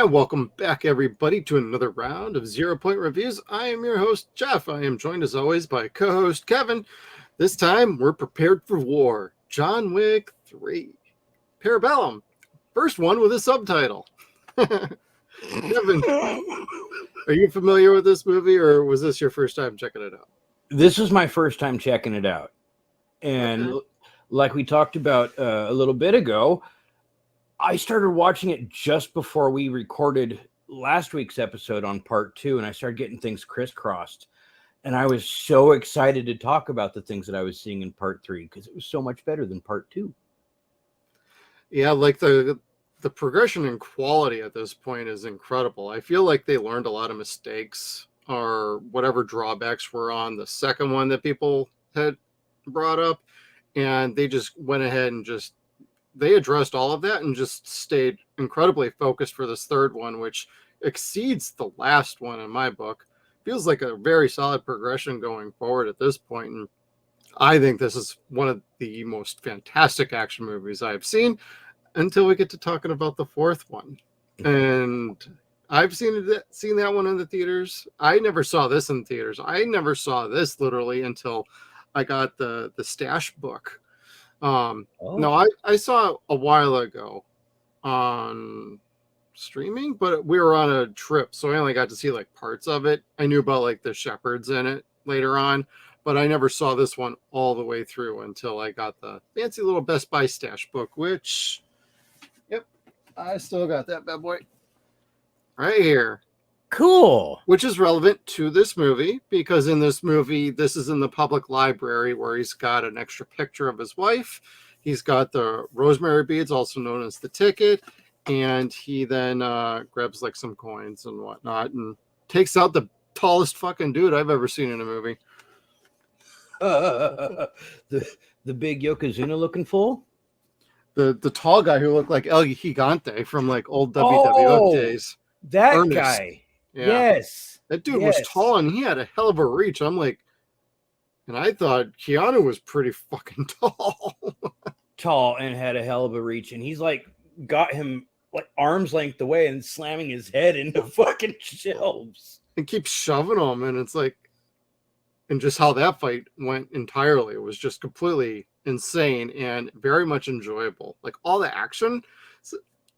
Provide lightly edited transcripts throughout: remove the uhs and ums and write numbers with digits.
And welcome back, everybody, to another round of Zero.Point reviews. I am your host, Jeff. I am joined, as always, by co-host Kevin. This time, we're prepared for war. John Wick 3. Parabellum. First one with a subtitle. Kevin, are you familiar with this movie, or was this your first time checking it out? This is my first time checking it out. And like we talked about a little bit ago, I started watching it just before we recorded last week's episode on part 2, and I started getting things crisscrossed. And I was so excited to talk about the things that I was seeing in part 3 because it was so much better than part 2. Yeah, like the progression in quality at this point is incredible. I feel like they learned a lot of mistakes or whatever drawbacks were on the second one that people had brought up, and they just went ahead and they addressed all of that and just stayed incredibly focused for this third one, which exceeds the last one in my book. Feels like a very solid progression going forward at this point. And I think this is one of the most fantastic action movies I've seen until we get to talking about the fourth one. And I've seen that one in the theaters. I never saw this in theaters. I never saw this literally until I got the stash book. No, I saw a while ago on streaming, but we were on a trip, so I only got to see like parts of it. I knew about like the shepherds in it later on, but I never saw this one all the way through until I got the fancy little Best Buy stash book, which, yep, I still got that bad boy right here. Cool. Which is relevant to this movie because in this movie, this is in the public library where he's got an extra picture of his wife. He's got the rosemary beads, also known as the ticket. And he then grabs like some coins and whatnot and takes out the tallest fucking dude I've ever seen in a movie. The big Yokozuna looking fool? The tall guy who looked like El Gigante from like old WWF days. That Ernest. guy. Yeah. Yes. That dude was tall and he had a hell of a reach. I'm like, and I thought Keanu was pretty fucking tall. Tall and had a hell of a reach. And he's like, got him like arm's length away and slamming his head into fucking shelves. And keeps shoving him. And it's like, and just how that fight went entirely was just completely insane and very much enjoyable. Like all the action.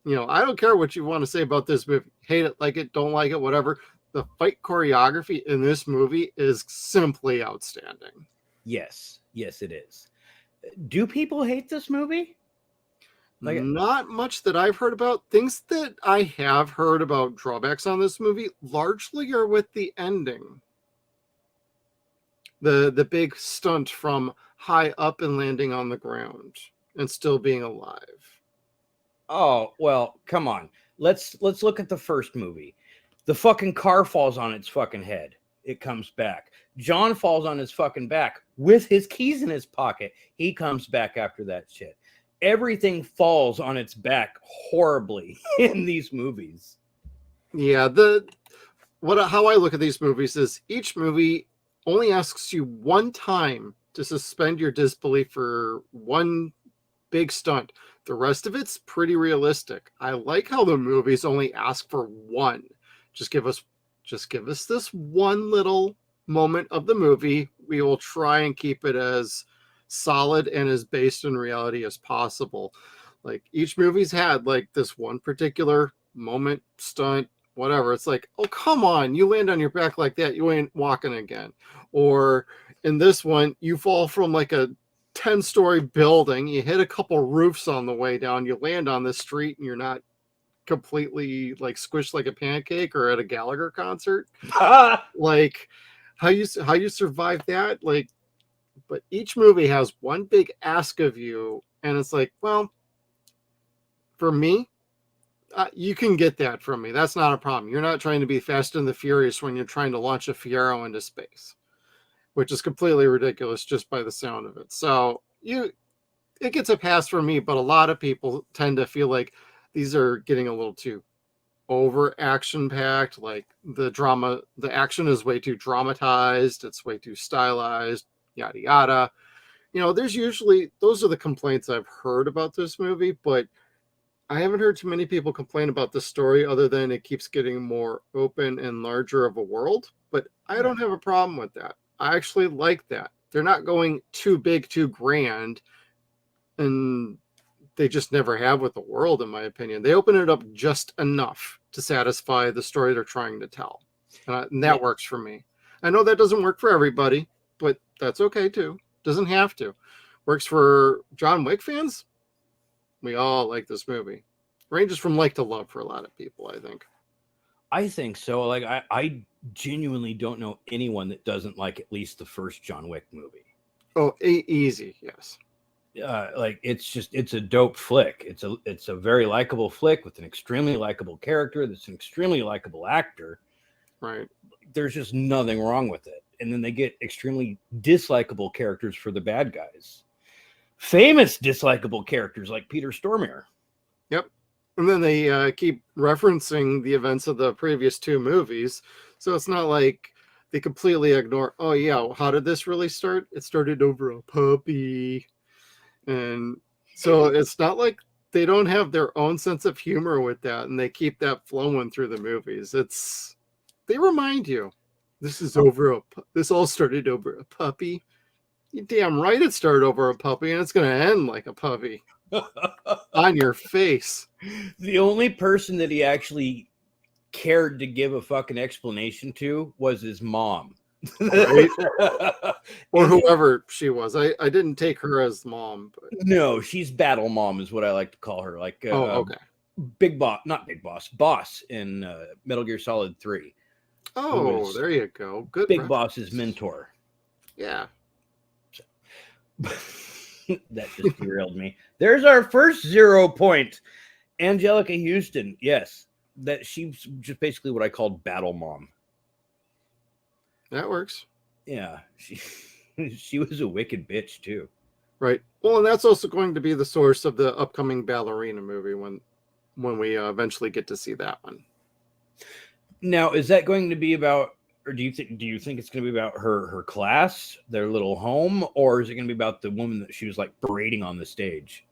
You know, I don't care what you want to say about this movie. Hate it, like it, don't like it, whatever. The fight choreography in this movie is simply outstanding. Yes. Yes, it is. Do people hate this movie? Like, not much that I've heard about. Things that I have heard about drawbacks on this movie largely are with the ending. The big stunt from high up and landing on the ground and still being alive. Oh, well, come on. Let's look at the first movie. The fucking car falls on its fucking head. It comes back. John falls on his fucking back with his keys in his pocket. He comes back after that shit. Everything falls on its back horribly in these movies. Yeah, how I look at these movies is each movie only asks you one time to suspend your disbelief for one big stunt. The rest of it's pretty realistic. I like how the movies only ask for one. Just give us this one little moment of the movie. We will try and keep it as solid and as based in reality as possible. Like each movie's had like this one particular moment, stunt, whatever. It's like, oh, come on, you land on your back like that, you ain't walking again. Or in this one, you fall from like a 10-story building, you hit a couple roofs on the way down, you land on the street and you're not completely like squished like a pancake or at a Gallagher concert. Like how you survive that, like, but each movie has one big ask of you and it's like, well, for me, you can get that from me. That's not a problem. You're not trying to be Fast and the Furious when you're trying to launch a Fiero into space, which is completely ridiculous just by the sound of it. So it gets a pass from me, but a lot of people tend to feel like these are getting a little too over action packed. Like the action is way too dramatized. It's way too stylized, yada, yada. You know, those are the complaints I've heard about this movie, but I haven't heard too many people complain about the story other than it keeps getting more open and larger of a world, but I Yeah. don't have a problem with that. I actually like that. They're not going too big, too grand, and they just never have with the world, in my opinion. They open it up just enough to satisfy the story they're trying to tell. And that Yeah. works for me. I know that doesn't work for everybody, but that's okay too. Doesn't have to. Works for John Wick fans. We all like this movie. Ranges from like to love for a lot of people, I think. I think so. Like I genuinely don't know anyone that doesn't like at least the first John Wick movie. Oh, easy, yes. Like it's a dope flick. It's a very likable flick with an extremely likable character. That's an extremely likable actor. Right. There's just nothing wrong with it. And then they get extremely dislikable characters for the bad guys. Famous dislikable characters like Peter Stormare. Yep. And then they keep referencing the events of the previous two movies. So it's not like they completely ignore, oh, yeah, how did this really start? It started over a puppy. And so it's not like they don't have their own sense of humor with that. And they keep that flowing through the movies. They remind you, this all started over a puppy. You damn right it started over a puppy, and it's going to end like a puppy on your face. The only person that he actually cared to give a fucking explanation to was his mom. Right? Or whoever she was. I didn't take her as mom. But... No, she's Battle Mom is what I like to call her. Like, okay. Big Boss, not Big Boss, Boss in Metal Gear Solid 3. Oh, there you go. Good. Big Boss's mentor. Yeah. That just derailed me. There's our first 0 Point. Angelica Houston. Yes. That she's just basically what I called Battle Mom. That works. Yeah. She was a wicked bitch too. Right. Well, and that's also going to be the source of the upcoming ballerina movie when we eventually get to see that one. Now, is that going to be about, or do you think it's going to be about her class, their little home, or is it going to be about the woman that she was like berating on the stage?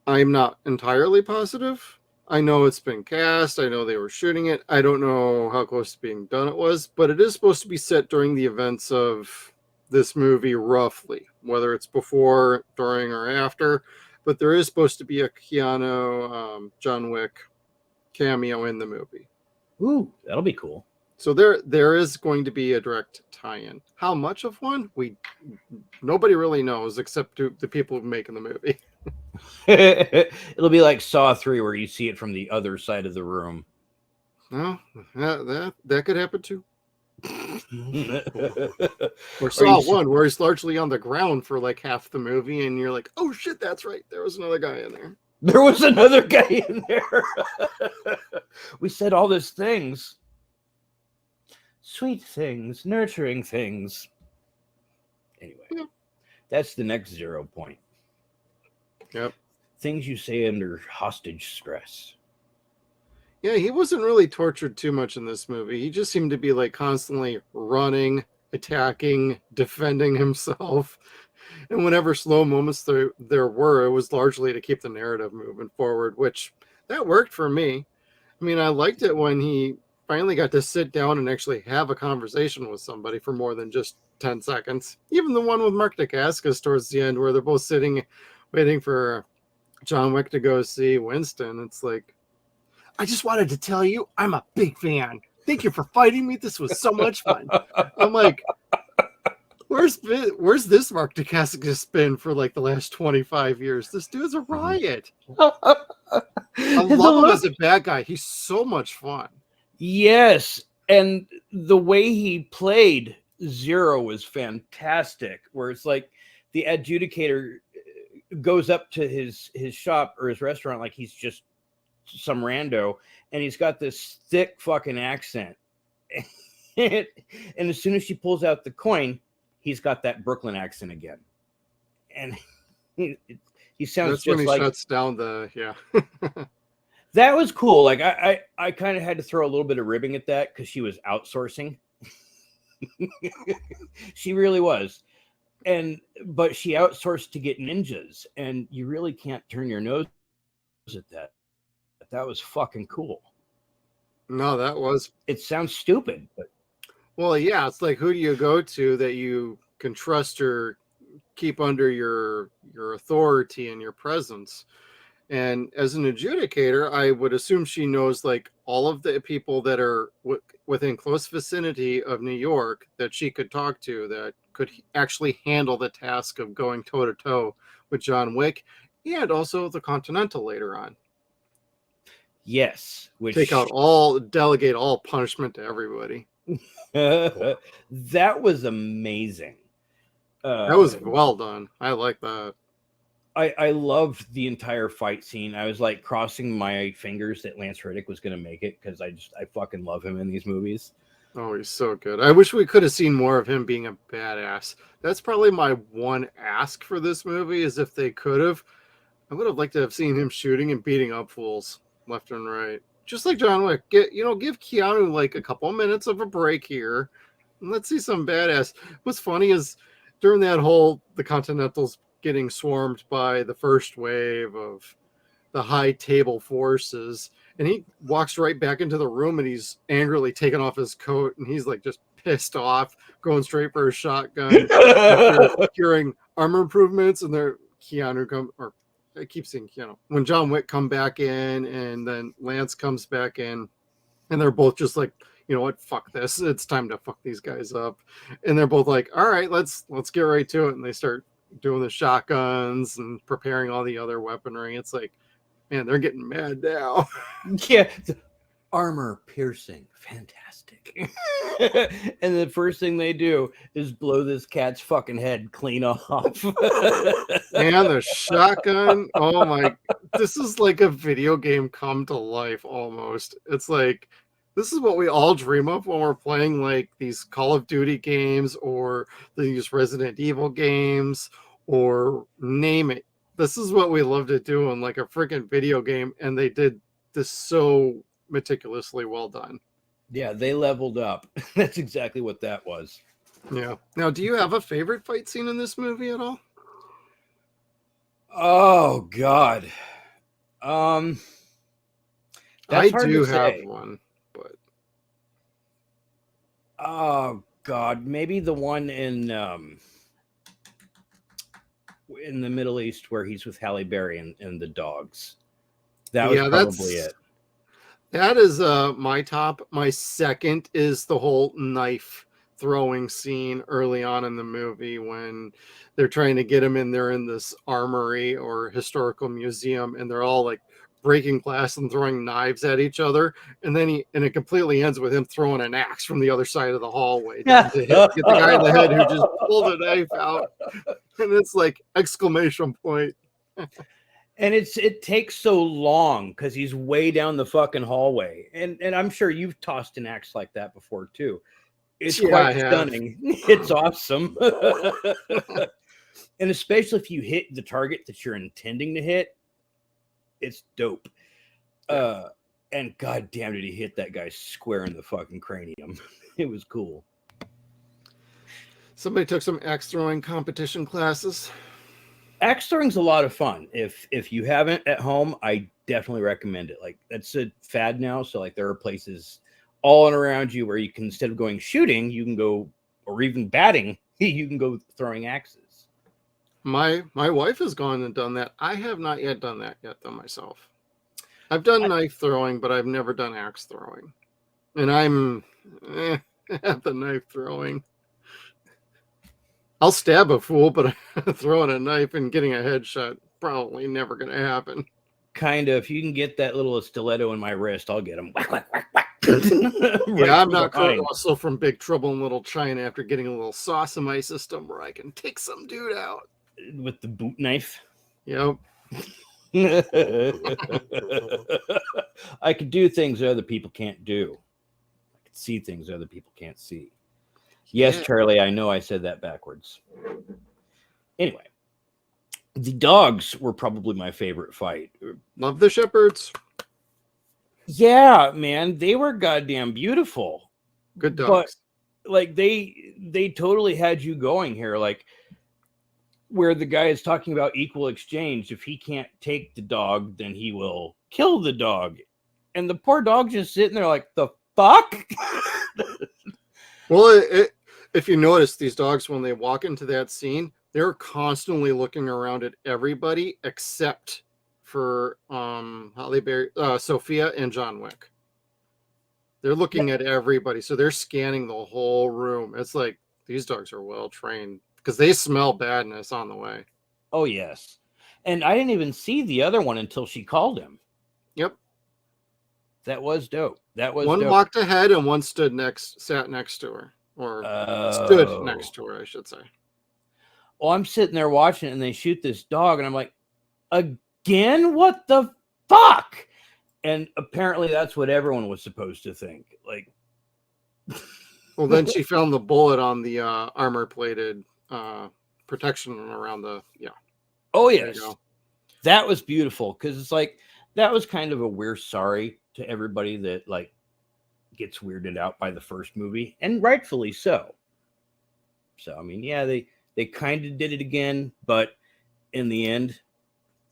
I'm not entirely positive. I know it's been cast. I know they were shooting it. I don't know how close to being done it was, but it is supposed to be set during the events of this movie, roughly, whether it's before, during, or after. But there is supposed to be a Keanu, John Wick cameo in the movie. Ooh, that'll be cool. So there is going to be a direct tie-in. How much of one? Nobody really knows except the people making the movie. It'll be like Saw 3 where you see it from the other side of the room. No, that could happen too. Or Saw 1 where he's largely on the ground for like half the movie and you're like, oh shit, that's right. There was another guy in there. There was another guy in there. We said all these things. Sweet things, nurturing things. Anyway, that's the next 0 Point. Yep. Things you say under hostage stress. Yeah, he wasn't really tortured too much in this movie. He just seemed to be like constantly running, attacking, defending himself. And whenever slow moments there were, it was largely to keep the narrative moving forward, which that worked for me. I mean, I liked it when he finally got to sit down and actually have a conversation with somebody for more than just 10 seconds. Even the one with Mark Dacascos towards the end where they're both sitting waiting for John Wick to go see Winston. It's like, I just wanted to tell you I'm a big fan. Thank you for fighting me. This was so much fun. I'm like, where's this Mark Dacascos been for like the last 25 years? This dude's a riot. I love him as a bad guy. He's so much fun. Yes, and the way he played Zero was fantastic. Where it's like the adjudicator goes up to his shop or his restaurant like he's just some rando, and he's got this thick fucking accent. And as soon as she pulls out the coin, he's got that Brooklyn accent again, and he sounds That's just when he like shuts down the That was cool. Like I kind of had to throw a little bit of ribbing at that because she was outsourcing. She really was. But she outsourced to get ninjas, and you really can't turn your nose at that. That was fucking cool. No, that was. It sounds stupid, but Well, yeah, it's like, who do you go to that you can trust or keep under your authority and your presence? And as an adjudicator, I would assume she knows like all of the people that are within close vicinity of New York that she could talk to, that could actually handle the task of going toe to toe with John Wick, and also the Continental later on. yes, Delegate all punishment to everybody. that was amazing. That was well done. I like that. I loved the entire fight scene. I was like crossing my fingers that Lance Reddick was going to make it, because I fucking love him in these movies. Oh, he's so good. I wish we could have seen more of him being a badass. That's probably my one ask for this movie, is if they could have. I would have liked to have seen him shooting and beating up fools left and right. Just like John Wick. Give Keanu like a couple minutes of a break here. And let's see some badass. What's funny is during that the Continentals getting swarmed by the first wave of the high table forces, and he walks right back into the room and he's angrily taking off his coat, and he's like just pissed off, going straight for a shotgun after hearing armor improvements. And I keep seeing Keanu. When John Wick come back in, and then Lance comes back in, and they're both just like, you know what, fuck this. It's time to fuck these guys up. And they're both like, all right, let's get right to it. And they start doing the shotguns and preparing all the other weaponry. It's like, man, they're getting mad now. Yeah. Armor piercing. Fantastic. And the first thing they do is blow this cat's fucking head clean off. And the shotgun. Oh my. This is like a video game come to life almost. It's like, this is what we all dream of when we're playing like these Call of Duty games or these Resident Evil games, or name it. This is what we love to do in like a freaking video game, and they did this so meticulously well done. Yeah, they leveled up. That's exactly what that was. Yeah. Now, do you have a favorite fight scene in this movie at all? Oh God. I do have one, but oh God, maybe the one in the Middle East where he's with Halle Berry and the dogs. That was probably it. That is my top. My second is the whole knife throwing scene early on in the movie when they're trying to get him in there in this armory or historical museum, and they're all like breaking glass and throwing knives at each other, and then it completely ends with him throwing an axe from the other side of the hallway to get the guy in the head who just pulled a knife out, and it's like exclamation point. And it takes so long because he's way down the fucking hallway, and I'm sure you've tossed an axe like that before too. It's quite stunning. It's awesome. And especially if you hit the target that you're intending to hit, it's dope. And goddamn, did he hit that guy square in the fucking cranium. It was cool. Somebody took some axe throwing competition classes. Axe throwing's a lot of fun. If you haven't at home, I definitely recommend it. Like, that's a fad now. So like there are places all around you where you can, instead of going shooting, you can go, or even batting, you can go throwing axes. My wife has gone and done that. I have not yet done that yet though myself. I've done knife throwing, but I've never done axe throwing. And I'm at the knife throwing. I'll stab a fool, but throwing a knife and getting a headshot, probably never going to happen. Kind of. If you can get that little stiletto in my wrist, I'll get him. Whack, whack, whack, whack. Yeah, I'm not also from Big Trouble in Little China after getting a little sauce in my system where I can take some dude out. With the boot knife? Yep. I could do things other people can't do. I could see things other people can't see. Yes, Charlie, I know I said that backwards. Anyway, the dogs were probably my favorite fight. Love the shepherds. Yeah, man, they were goddamn beautiful. Good dogs. But like they totally had you going here. Like where the guy is talking about equal exchange. If he can't take the dog, then he will kill the dog. And the poor dog just sitting there like, the fuck? Well, if you notice, these dogs, when they walk into that scene, they're constantly looking around at everybody except for Halle Berry, Sophia, and John Wick. They're looking at everybody, so they're scanning the whole room. It's like these dogs are well trained because they smell badness on the way. Oh, yes. And I didn't even see the other one until she called him. Yep. That was dope. That was one dope. walked ahead and one sat next to her, or stood next to her, I should say. Well, I'm sitting there watching it, and they shoot this dog, and I'm like, again? What the fuck? And apparently that's what everyone was supposed to think. Like, well, then she found the bullet on the armor-plated protection around the, yeah. Oh, yes. That was beautiful, because it's like, that was kind of a we're sorry to everybody that, like, gets weirded out by the first movie, and rightfully so. So, I mean, yeah, they kind of did it again, but in the end,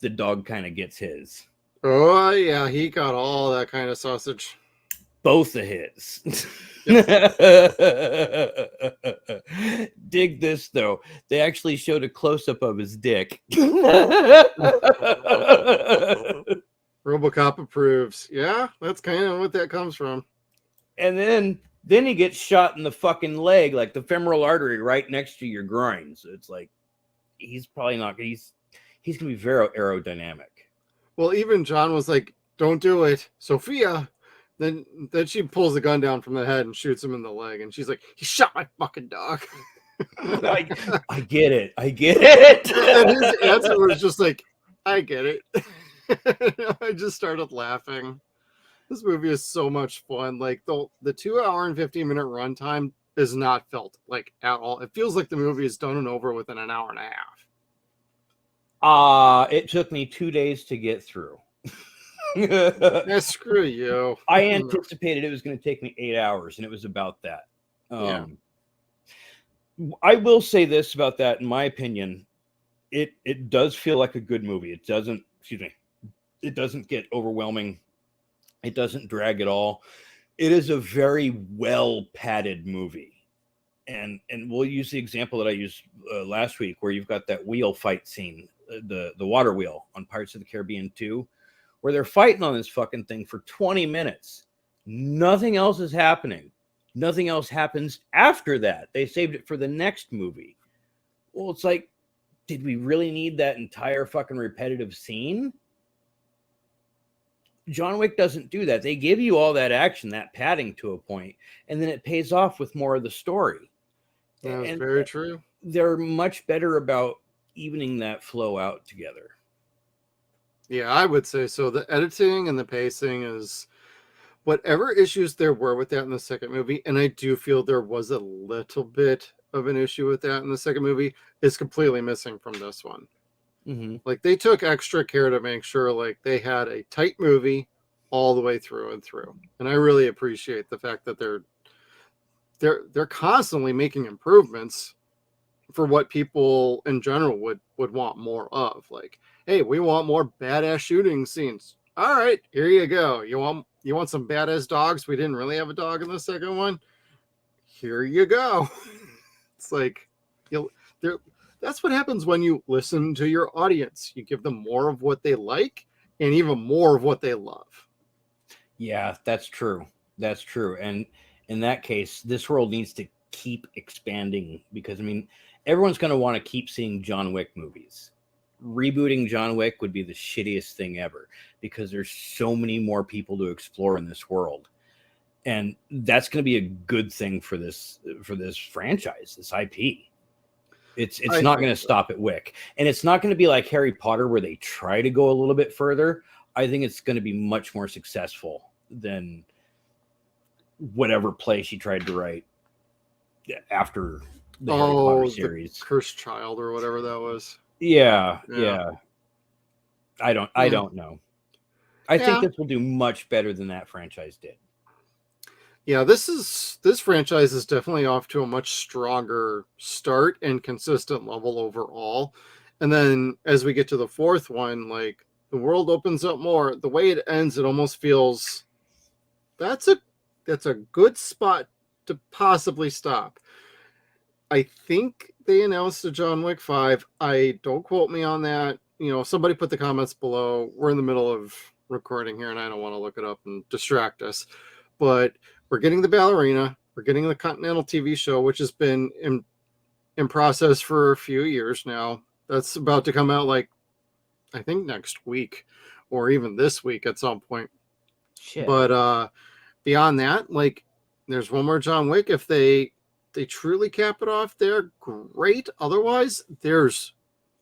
the dog kind of gets his. Oh, yeah, he got all that kind of sausage. Both of his. Dig this, though. They actually showed a close-up of his dick. RoboCop approves. Yeah, that's kind of what that comes from. And then he gets shot in the fucking leg, like the femoral artery right next to your groin. So it's like, he's probably not, he's going to be very aerodynamic. Well, even John was like, don't do it, Sophia. Then she pulls the gun down from the head and shoots him in the leg. And she's like, he shot my fucking dog. I get it. I get it. And his answer was just like, I get it. I just started laughing. This movie is so much fun. Like the 2 hour and 15-minute runtime is not felt like at all. It feels like the movie is done and over within an hour and a half. It took me 2 days to get through. Yeah, screw you. I anticipated it was going to take me 8 hours, and it was about that. Yeah. I will say this about that, in my opinion, it does feel like a good movie. It doesn't, it doesn't get overwhelming. It doesn't drag at all. It is a very well padded movie. And we'll use the example that I used last week, where you've got that wheel fight scene, the water wheel on Pirates of the Caribbean 2, where they're fighting on this fucking thing for 20 minutes. Nothing else is happening. Nothing else happens after that. They saved it for the next movie. Well, it's like, did we really need that entire fucking repetitive scene? John Wick doesn't do that. They give you all that action, that padding to a point, and then it pays off with more of the story. That's very true. They're much better about evening that flow out together. Yeah, I would say so. The editing and the pacing is whatever issues there were with that in the second movie, and I do feel there was a little bit of an issue with that in the second movie, is completely missing from this one. Mm-hmm. Like, they took extra care to make sure like they had a tight movie all the way through and through. And I really appreciate the fact that they're constantly making improvements for what people in general would want more of. Like, hey, we want more badass shooting scenes. All right, here you go. You want some badass dogs? We didn't really have a dog in the second one. Here you go. It's like, that's what happens when you listen to your audience. You give them more of what they like and even more of what they love. Yeah, that's true. That's true. And in that case, this world needs to keep expanding, because, I mean, everyone's going to want to keep seeing John Wick movies. Rebooting John Wick would be the shittiest thing ever, because there's so many more people to explore in this world. And that's going to be a good thing for this franchise, this IP. It's not going to stop at Wick. And it's not going to be like Harry Potter, where they try to go a little bit further. I think it's going to be much more successful than whatever play she tried to write after the Harry Potter series. The Cursed Child or whatever that was. Yeah. I don't know. I think this will do much better than that franchise did. Yeah, this franchise is definitely off to a much stronger start and consistent level overall. And then as we get to the fourth one, like the world opens up more. The way it ends, it almost feels that's a that's a good spot to possibly stop. I think they announced a John Wick 5. I don't quote me on that. Somebody put the comments below. We're in the middle of recording here and I don't want to look it up and distract us. But we're getting the ballerina, we're getting the Continental TV show, which has been in process for a few years now. That's about to come out like I think next week or even this week at some point. Shit. But beyond that, like there's one more John Wick. If they truly cap it off there, great. Otherwise, there's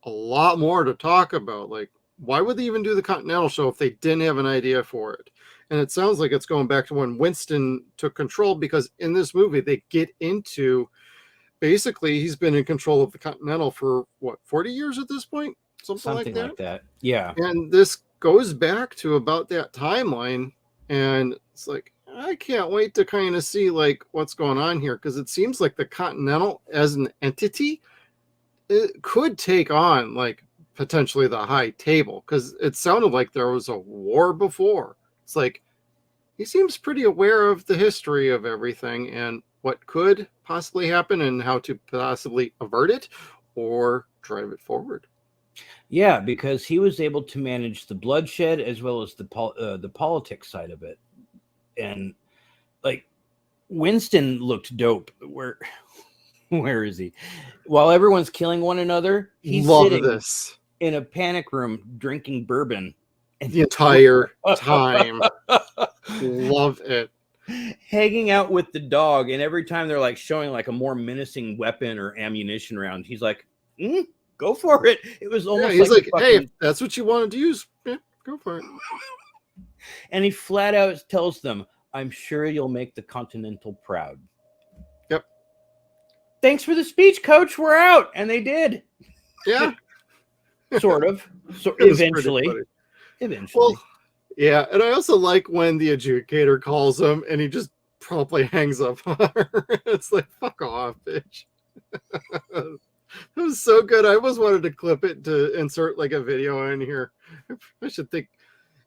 a lot more to talk about. Like, why would they even do the Continental show if they didn't have an idea for it? And it sounds like it's going back to when Winston took control, because in this movie they get into basically he's been in control of the Continental for what, 40 years at this point, something like that. Yeah. And this goes back to about that timeline, and it's like I can't wait to kind of see like what's going on here, because it seems like the Continental as an entity, it could take on like potentially the high table, because it sounded like there was a war before. It's like he seems pretty aware of the history of everything and what could possibly happen and how to possibly avert it or drive it forward. Yeah, because he was able to manage the bloodshed as well as the politics side of it. And like Winston looked dope. Where is he? While everyone's killing one another, he's sitting in a panic room drinking bourbon the entire time. Love it. Hanging out with the dog, and every time they're like showing like a more menacing weapon or ammunition round, he's like, go for it. It was almost he's like fucking... hey, if that's what you wanted to use, go for it. And he flat out tells them, I'm sure you'll make the Continental proud. Yep. Thanks for the speech, coach. We're out. And they did. Yeah. Sort of. So eventually. Well, yeah. And I also like when the adjudicator calls him and he just promptly hangs up on her. It's like, fuck off, bitch. It was so good. I almost wanted to clip it to insert like a video in here. I should think,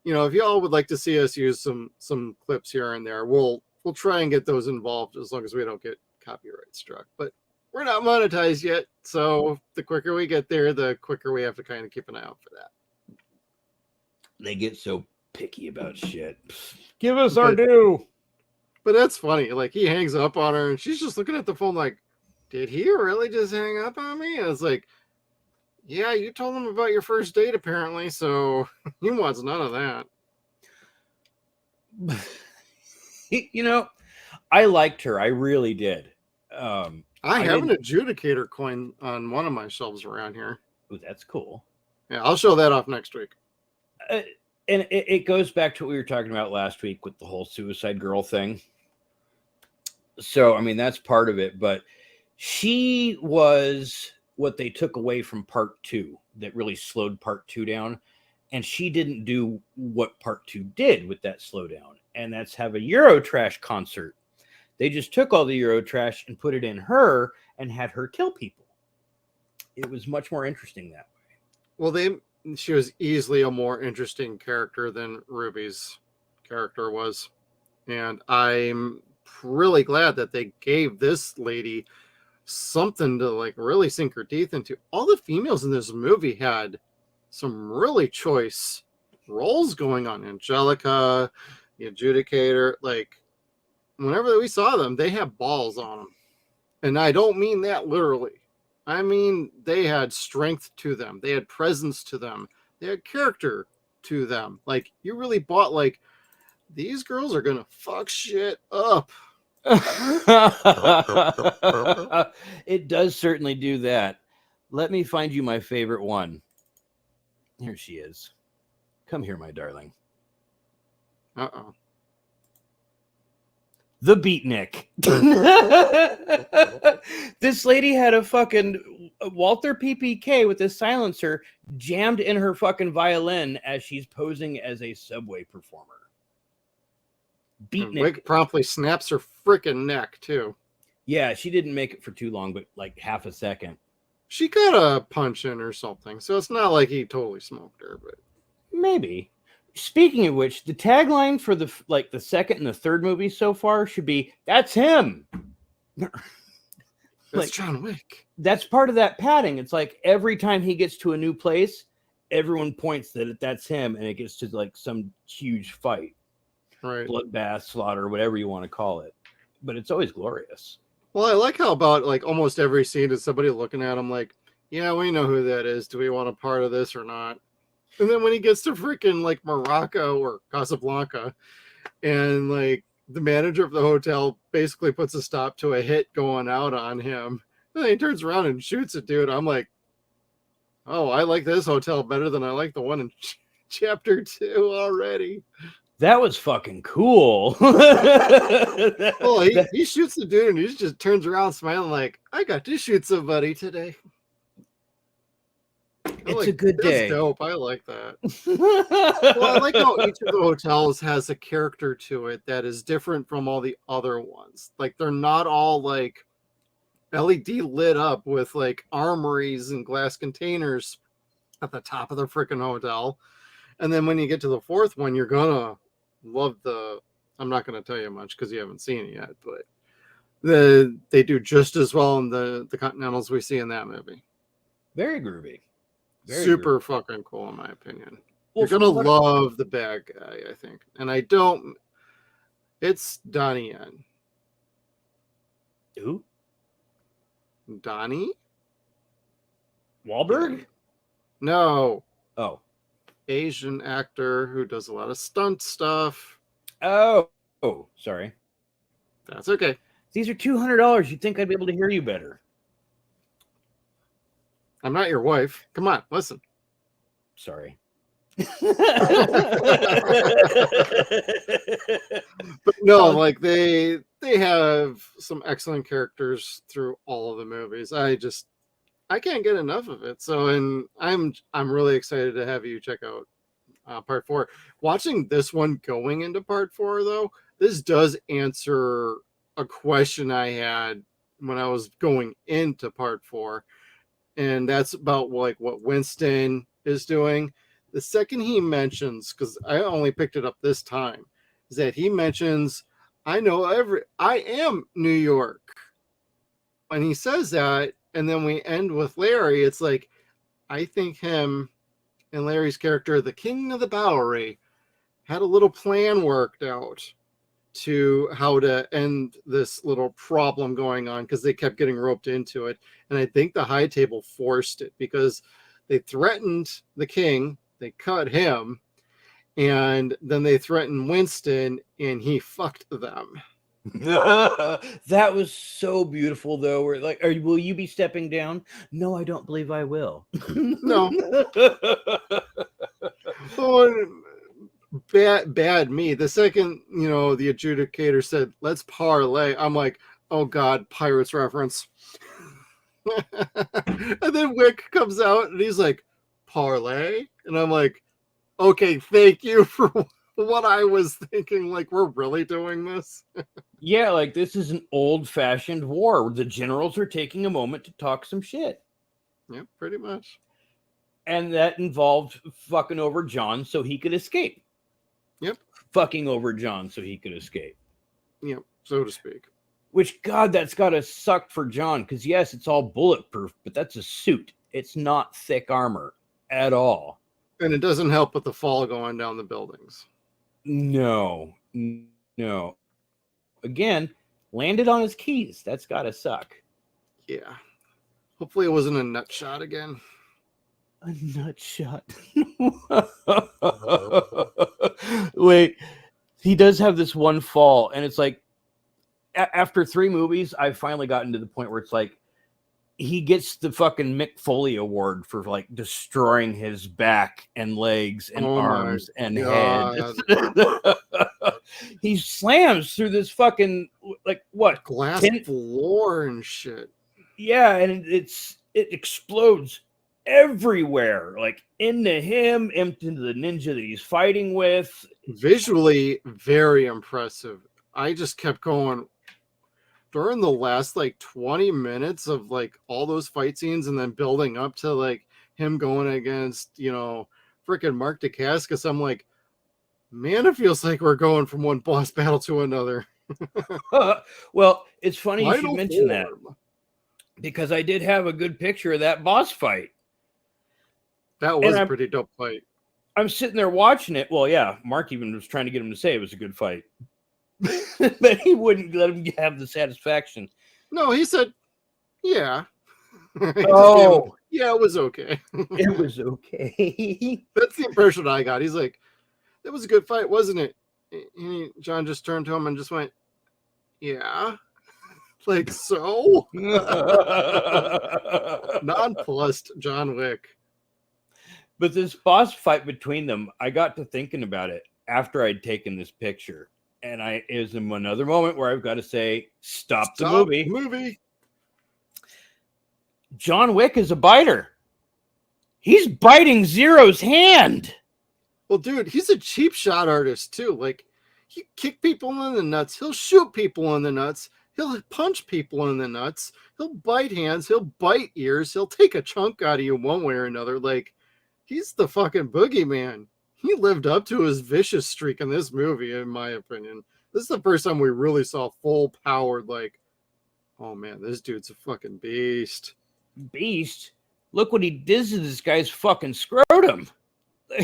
if y'all would like to see us use some clips here and there, we'll try and get those involved, as long as we don't get copyright struck. But we're not monetized yet, so the quicker we get there, the quicker we have to kind of keep an eye out for that. They get so picky about shit. Give us our due. But that's funny. Like, he hangs up on her and she's just looking at the phone like, did he really just hang up on me? And it's like, yeah, you told him about your first date apparently, so he wants none of that. I liked her. I really did. I have an adjudicator coin on one of my shelves around here. Ooh, that's cool. Yeah, I'll show that off next week. And it goes back to what we were talking about last week with the whole Suicide Girl thing. So, I mean, that's part of it. But she was what they took away from part 2 that really slowed part 2 down. And she didn't do what part 2 did with that slowdown. And that's have a Eurotrash concert. They just took all the Eurotrash and put it in her and had her kill people. It was much more interesting that way. Well, she was easily a more interesting character than Ruby's character was. And I'm really glad that they gave this lady something to like really sink her teeth into. All the females in this movie had some really choice roles going on. Angelica, the adjudicator, like whenever we saw them, they had balls on them. And I don't mean that literally. I mean, they had strength to them. They had presence to them. They had character to them. Like, you really bought, like, these girls are going to fuck shit up. It does certainly do that. Let me find you my favorite one. Here she is. Come here, my darling. Uh-oh. The Beatnik. This lady had a fucking Walther PPK with a silencer jammed in her fucking violin as she's posing as a Subway performer. beating Wick it. promptly snaps her freaking neck too. Yeah, she didn't make it for too long, but like half a second. She got a punch in or something, so it's not like he totally smoked her, but Maybe. Speaking of which, the tagline for the second and the third movie so far should be "That's him." that's John Wick. That's part of that padding. It's like every time he gets to a new place, everyone points that that's him, and it gets to like some huge fight, Right? bloodbath, slaughter, whatever you want to call it. But it's always glorious. Well, I like how about like almost every scene is somebody looking at him like, yeah, we know who that is. Do we want a part of this or not? And then when he gets to freaking like Morocco or Casablanca, and like the manager of the hotel basically puts a stop to a hit going out on him, and then he turns around and shoots a dude. I'm like, oh, I like this hotel better than I like the one in chapter 2 already. That was fucking cool. Well, he shoots the dude and he just turns around smiling like, I got to shoot somebody today. It's a good day. That's dope. I like that. Well, I like how each of the hotels has a character to it that is different from all the other ones. Like they're not all like LED lit up with like armories and glass containers at the top of the freaking hotel. And then when you get to the fourth one, you're gonna love I'm not gonna tell you much because you haven't seen it yet, but they do just as well in the Continentals we see in that movie. Very groovy. Super fucking cool in my opinion. Well, You're gonna love the bad guy, I think. And it's Donnie Yen. Who? Donnie? Wahlberg? No. Oh. Asian actor who does a lot of stunt stuff. Oh, sorry. That's okay. These are $200. You'd think I'd be able to hear you better. I'm not your wife. Come on, listen. Sorry. But no, like they have some excellent characters through all of the movies. I can't get enough of it. So, and I'm really excited to have you check out part 4. Watching this one going into part 4, though, this does answer a question I had when I was going into part 4, and that's about like what Winston is doing. The second he mentions, because I only picked it up this time, is that he mentions, I am New York. When he says that, and then we end with Larry, it's like, I think him and Larry's character, the King of the Bowery, had a little plan worked out to how to end this little problem going on because they kept getting roped into it. And I think the High Table forced it because they threatened the king, they cut him, and then they threatened Winston, and he fucked them. That was so beautiful, though. We're like, will you be stepping down? No, I don't believe I will. No. Oh, bad me. The second, the adjudicator said, let's parlay, I'm like, oh God, Pirates reference. And then Wick comes out and he's like, parlay? And I'm like, okay, thank you for what I was thinking. Like, we're really doing this? Yeah, like this is an old-fashioned war where the generals are taking a moment to talk some shit. Yeah, pretty much. And that involved fucking over John so he could escape. Yep. Fucking over John so he could escape. Yep, so to speak. Which, God, that's got to suck for John, because yes, it's all bulletproof, but that's a suit. It's not thick armor at all. And it doesn't help with the fall going down the buildings. No. Again, landed on his keys. That's got to suck. Yeah. Hopefully it wasn't a nut shot again. A nut shot. Wait, he does have this one fall, and it's like, after 3 movies, I've finally gotten to the point where it's like, he gets the fucking Mick Foley award for like destroying his back and legs and arms and head. He slams through this fucking glass floor and shit. Yeah, and it explodes everywhere, like into him, into the ninja that he's fighting with. Visually, very impressive. I just kept going during the last like 20 minutes of like all those fight scenes and then building up to like him going against, freaking Mark Dacascos. I'm like, man, it feels like we're going from one boss battle to another. Well, it's funny you should Final mention that, form. because I did have a good picture of that boss fight. That was a pretty dope fight. I'm sitting there watching it. Well, yeah, Mark even was trying to get him to say it was a good fight. But he wouldn't let him have the satisfaction. No, he said, yeah. Oh, yeah, it was okay. It was okay. That's the impression I got. He's like, that was a good fight, wasn't it? John just turned to him and just went, yeah. Like, so? Nonplussed John Wick. But this boss fight between them, I got to thinking about it after I'd taken this picture. And it was in another moment where I've got to say, stop the movie. John Wick is a biter. He's biting Zero's hand. Well, dude, he's a cheap shot artist, too. Like, he kick people in the nuts. He'll shoot people in the nuts. He'll punch people in the nuts. He'll bite hands. He'll bite ears. He'll take a chunk out of you one way or another. Like, he's the fucking boogeyman. He lived up to his vicious streak in this movie, in my opinion. This is the first time we really saw full powered, like, oh man, this dude's a fucking beast. Beast? Look what he did to this guy's fucking scrotum.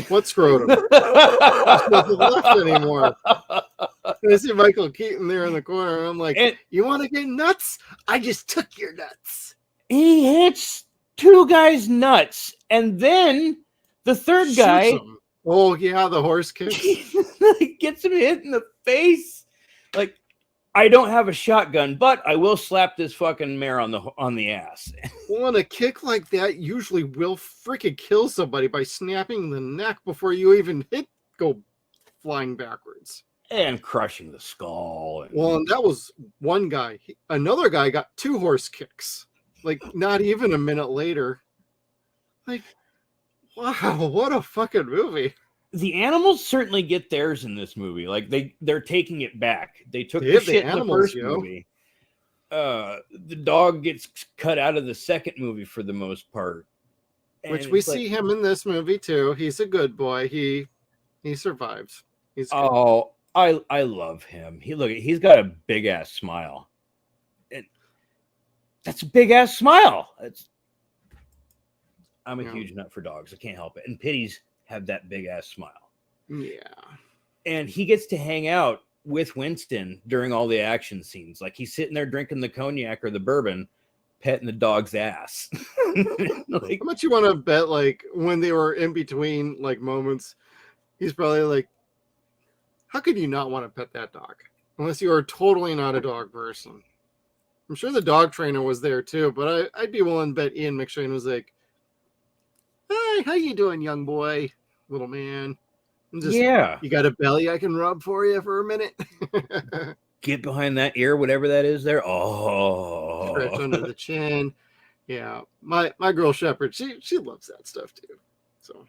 What scrotum? There's nothing left anymore. I see Michael Keaton there in the corner, and I'm like, you want to get nuts? I just took your nuts. He hits two guys' nuts, and then the third Shoots guy... him. Oh, yeah, the horse kick. Gets him hit in the face. Like, I don't have a shotgun, but I will slap this fucking mare on the ass. Well, and a kick like that usually will freaking kill somebody by snapping the neck before you even go flying backwards. And crushing the skull. Well, and that was one guy. Another guy got two horse kicks. Like, not even a minute later. Like, wow, what a fucking movie. The animals certainly get theirs in this movie. Like, they're taking it back. They took the shit in the first movie. The dog gets cut out of the second movie for the most part. Which we see him in this movie too. He's a good boy. He survives. He's good. Oh, I love him. He's got a big ass smile. That's a big ass smile. I'm a huge nut for dogs. I can't help it. And pitties have that big ass smile. Yeah. And he gets to hang out with Winston during all the action scenes. Like, he's sitting there drinking the cognac or the bourbon, petting the dog's ass. Like, how much you want to bet, like, when they were in between, like, moments, he's probably like, how could you not want to pet that dog? Unless you are totally not a dog person. I'm sure the dog trainer was there too, but I'd be willing to bet Ian McShane was like, hi, how you doing, young boy, little man? Yeah. You got a belly I can rub for you for a minute? Get behind that ear, whatever that is there. Oh. Scratch under the chin. Yeah. My girl Shepherd, she loves that stuff too. So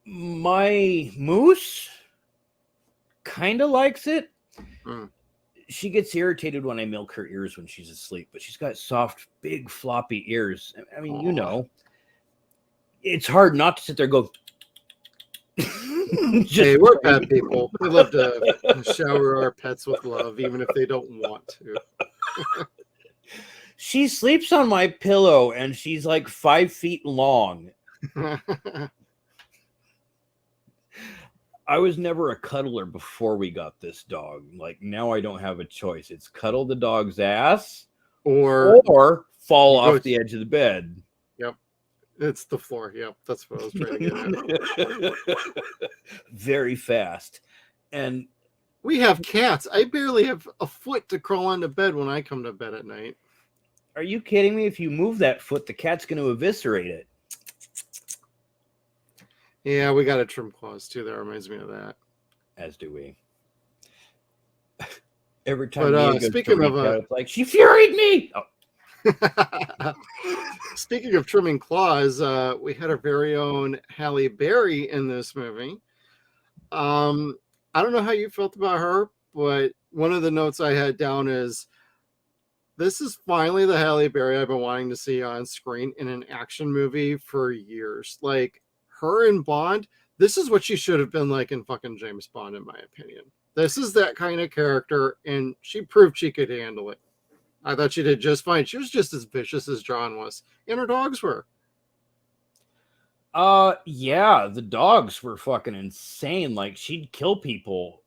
my moose kind of likes it. She gets irritated when I milk her ears when she's asleep, but she's got soft, big, floppy ears. I mean, you know, it's hard not to sit there and go. Hey, we're pet people. We love to shower our pets with love, even if they don't want to. She sleeps on my pillow, and she's like 5 feet long. I was never a cuddler before we got this dog. Like, now I don't have a choice. It's cuddle the dog's ass or fall off the edge of the bed. Yep. It's the floor. Yep. That's what I was trying to get at. Very fast. And we have cats. I barely have a foot to crawl onto bed when I come to bed at night. Are you kidding me? If you move that foot, the cat's going to eviscerate it. Yeah, we got a trim claws too. That reminds me of that. As do we. Every time. But speaking of, it's like she furied me. Oh. Speaking of trimming claws, we had our very own Halle Berry in this movie. Um, I don't know how you felt about her, but one of the notes I had down is this is finally the Halle Berry I've been wanting to see on screen in an action movie for years. Like her in Bond, this is what she should have been like in fucking James Bond, in my opinion. This is that kind of character, and she proved she could handle it. I thought she did just fine. She was just as vicious as John was, and her dogs were. Yeah, the dogs were fucking insane. Like she'd kill people.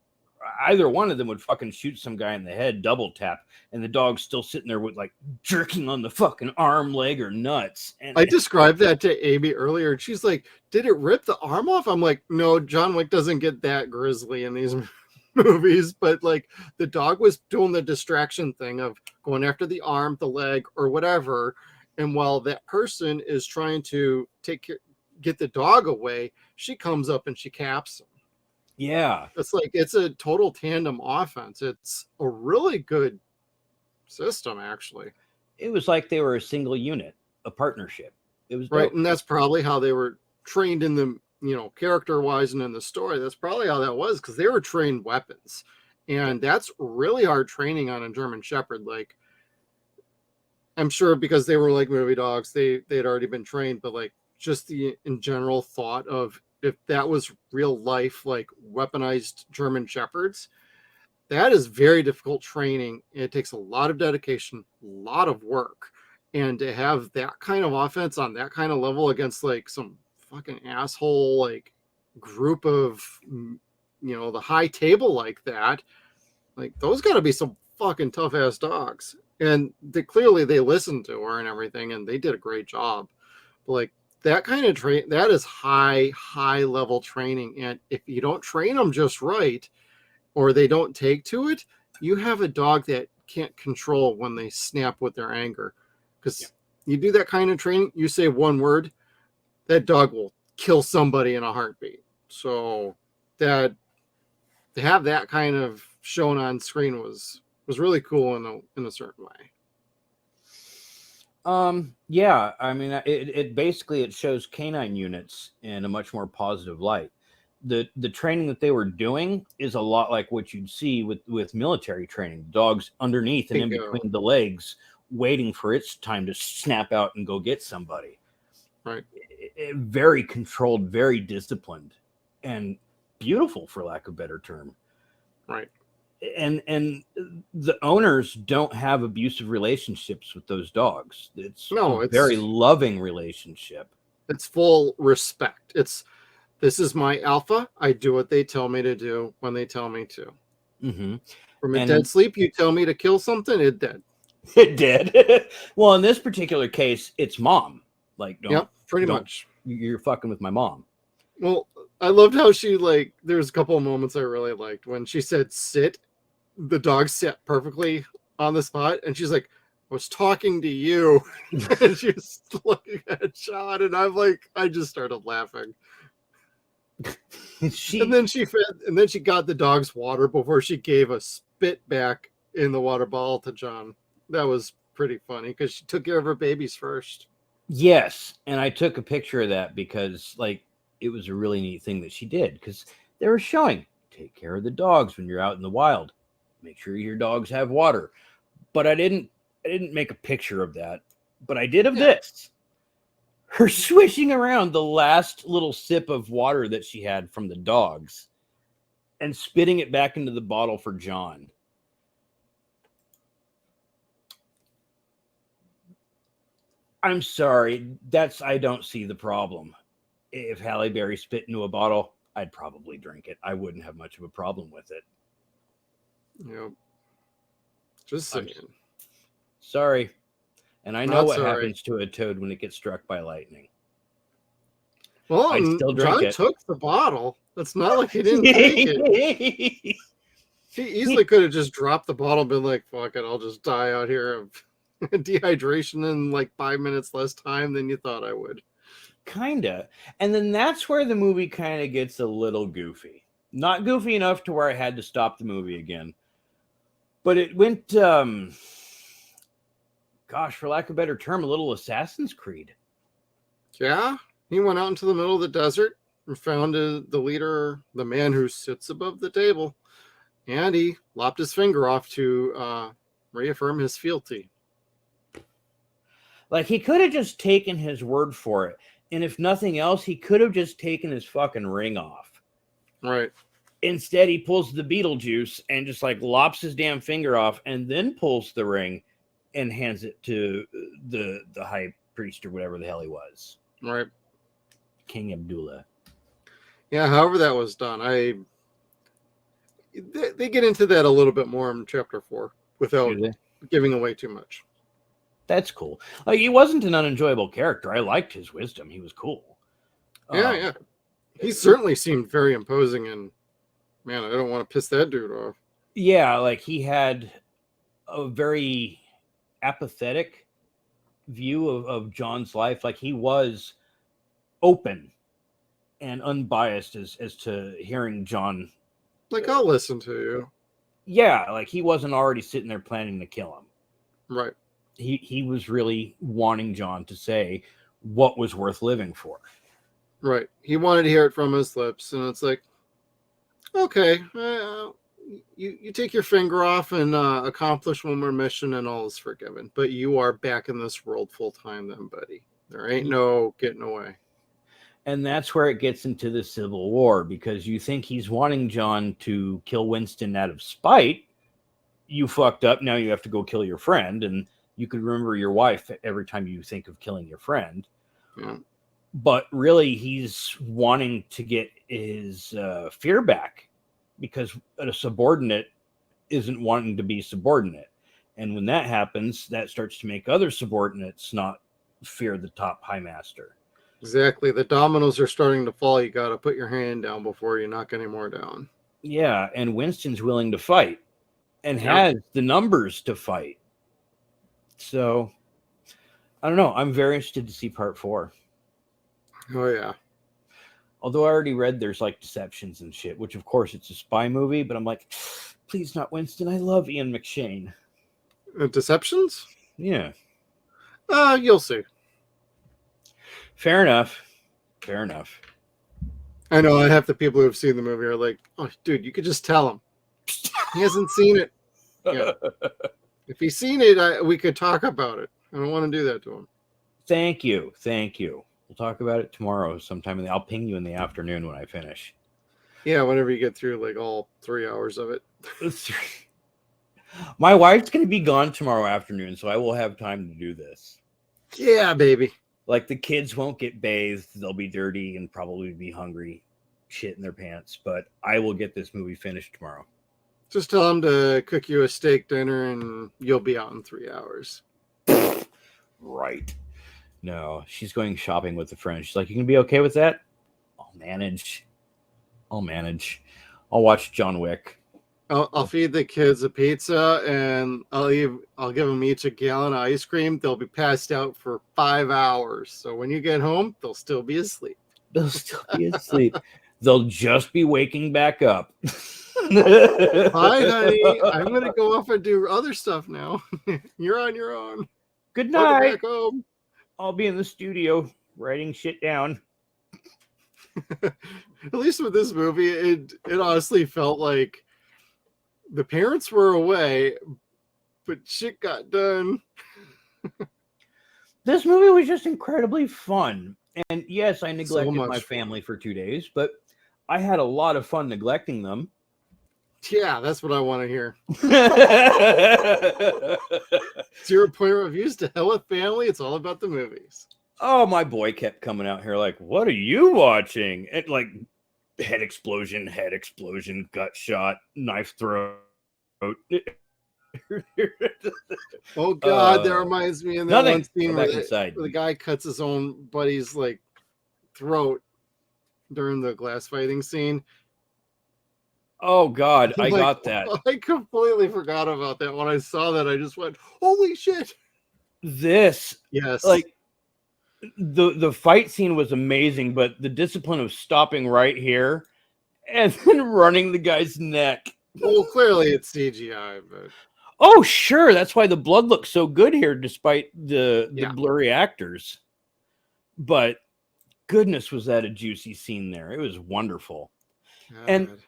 Either one of them would fucking shoot some guy in the head, double tap, and the dog's still sitting there with like jerking on the fucking arm, leg, or nuts. And I described that to Amy earlier, and she's like, "Did it rip the arm off?" I'm like, "No, John Wick doesn't get that grisly in these movies, but like the dog was doing the distraction thing of going after the arm, the leg, or whatever, and while that person is trying to get the dog away, she comes up and she caps him. yeah, It's like it's a total tandem offense. It's a really good system, actually. it was like they were a single unit, a partnership. It was Right, dope. and that's probably how they were trained in the, character wise and in the story. That's probably how that was, because they were trained weapons, and that's really hard training on a German Shepherd. Like, I'm sure because they were like movie dogs, they'd already been trained, but like just the in general thought of if that was real life, like weaponized German Shepherds, that is very difficult training. It takes a lot of dedication, a lot of work. And to have that kind of offense on that kind of level against like some fucking asshole like group of the high table like that, like those got to be some fucking tough ass dogs. And clearly they listened to her and everything, and they did a great job. But like that kind of that is high level training. And if you don't train them just right, or they don't take to it, you have a dog that can't control when they snap with their anger. Because you do that kind of training, you say one word, that dog will kill somebody in a heartbeat. So that to have that kind of shown on screen was really cool in a certain way. Yeah, I mean, it basically it shows canine units in a much more positive light. The training that they were doing is a lot like what you'd see with military training. Dogs underneath and in between the legs, waiting for its time to snap out and go get somebody. Right. Very controlled, very disciplined, and beautiful, for lack of a better term. Right. And the owners don't have abusive relationships with those dogs. It's a very loving relationship. It's full respect. This is my alpha. I do what they tell me to do when they tell me to. Mm-hmm. From a dead sleep, you tell me to kill something, it did. It did. Well, in this particular case, it's mom. Like, pretty much. You're fucking with my mom. Well, I loved how she there's a couple of moments I really liked when she said sit. The dog sat perfectly on the spot, and she's like, I was talking to you. And she was looking at John, and I just started laughing. And then she got the dog's water before she gave a spit back in the water bottle to John. That was pretty funny because she took care of her babies first. Yes, and I took a picture of that because it was a really neat thing that she did, because they were showing take care of the dogs when you're out in the wild. Make sure your dogs have water. But I didn't make a picture of that, but I did of this. Her swishing around the last little sip of water that she had from the dogs and spitting it back into the bottle for John. I'm sorry. I don't see the problem. If Halle Berry spit into a bottle, I'd probably drink it. I wouldn't have much of a problem with it. Yep. Just saying. Sorry. And I know what happens to a toad when it gets struck by lightning. Well, John took the bottle. It's not like he didn't take it. He easily could have just dropped the bottle and been like, fuck it, I'll just die out here of dehydration in 5 minutes less time than you thought I would. Kinda. And then that's where the movie kind of gets a little goofy. Not goofy enough to where I had to stop the movie again. But it went gosh, for lack of a better term, a little Assassin's Creed. Yeah, he went out into the middle of the desert and found the leader, the man who sits above the table, and he lopped his finger off to reaffirm his fealty. Like, he could have just taken his word for it. And if nothing else, he could have just taken his fucking ring off. Right. Instead, he pulls the Beetlejuice and just like lops his damn finger off and then pulls the ring and hands it to the high priest or whatever the hell he was. Right. King Abdullah. Yeah, however that was done. They get into that a little bit more in chapter 4 without giving away too much. That's cool. Like, he wasn't an unenjoyable character. I liked his wisdom. He was cool. Yeah. He certainly seemed very imposing, and man, I don't want to piss that dude off. Yeah, like, he had a very apathetic view of John's life. Like, he was open and unbiased as to hearing John. Like, I'll listen to you. Yeah, like, he wasn't already sitting there planning to kill him. Right. He was really wanting John to say what was worth living for. Right. He wanted to hear it from his lips, and it's like, okay, you take your finger off and accomplish one more mission, and all is forgiven. But you are back in this world full time, then, buddy. There ain't no getting away. And that's where it gets into the Civil War, because you think he's wanting John to kill Winston out of spite. You fucked up. Now you have to go kill your friend, and you could remember your wife every time you think of killing your friend. Yeah. But really, he's wanting to get his fear back, because a subordinate isn't wanting to be subordinate. And when that happens, that starts to make other subordinates not fear the top high master. Exactly. The dominoes are starting to fall. You got to put your hand down before you knock any more down. Yeah, and Winston's willing to fight and has the numbers to fight. So, I don't know. I'm very interested to see part 4. Oh, yeah. Although I already read there's like deceptions and shit, which of course it's a spy movie, but I'm like, please not Winston. I love Ian McShane. Deceptions? Yeah. You'll see. Fair enough. I know half the people who have seen the movie are like, oh, dude, you could just tell him. He hasn't seen it. Yeah. If he's seen it, we could talk about it. I don't want to do that to him. Thank you. We'll talk about it tomorrow sometime. I'll ping you in the afternoon when I finish. Yeah, whenever you get through like all 3 hours of it. My wife's going to be gone tomorrow afternoon, so I will have time to do this. Yeah, baby. Like, the kids won't get bathed. They'll be dirty and probably be hungry, shit in their pants. But I will get this movie finished tomorrow. Just tell them to cook you a steak dinner and you'll be out in 3 hours. Right. No, she's going shopping with a friend. She's like, you can be okay with that? I'll manage. I'll watch John Wick. I'll feed the kids a pizza and I'll give them each a gallon of ice cream. They'll be passed out for 5 hours. So when you get home, they'll still be asleep. They'll just be waking back up. Hi, honey. I'm going to go off and do other stuff now. You're on your own. Good night. Welcome back home. I'll be in the studio writing shit down. At least with this movie, it honestly felt like the parents were away, but shit got done. This movie was just incredibly fun. And yes, I neglected my fun. family for 2 days, but I had a lot of fun neglecting them. Yeah, that's what I want to hear. 0-Point reviews to hell with family. It's all about the movies. Oh, my boy kept coming out here like, what are you watching? And like, head explosion, gut shot, knife throat. Oh God, that reminds me of that one scene where the guy cuts his own buddy's like throat during the glass fighting scene. Oh God, I got that. I completely forgot about that. When I saw that, I just went, "Holy shit!" Yes, like the fight scene was amazing, but the discipline of stopping right here and then running the guy's neck. Well, clearly it's CGI, but Oh, sure. That's why the blood looks so good here, despite the Yeah. blurry actors. But goodness, was that a juicy scene there? It was wonderful. And God.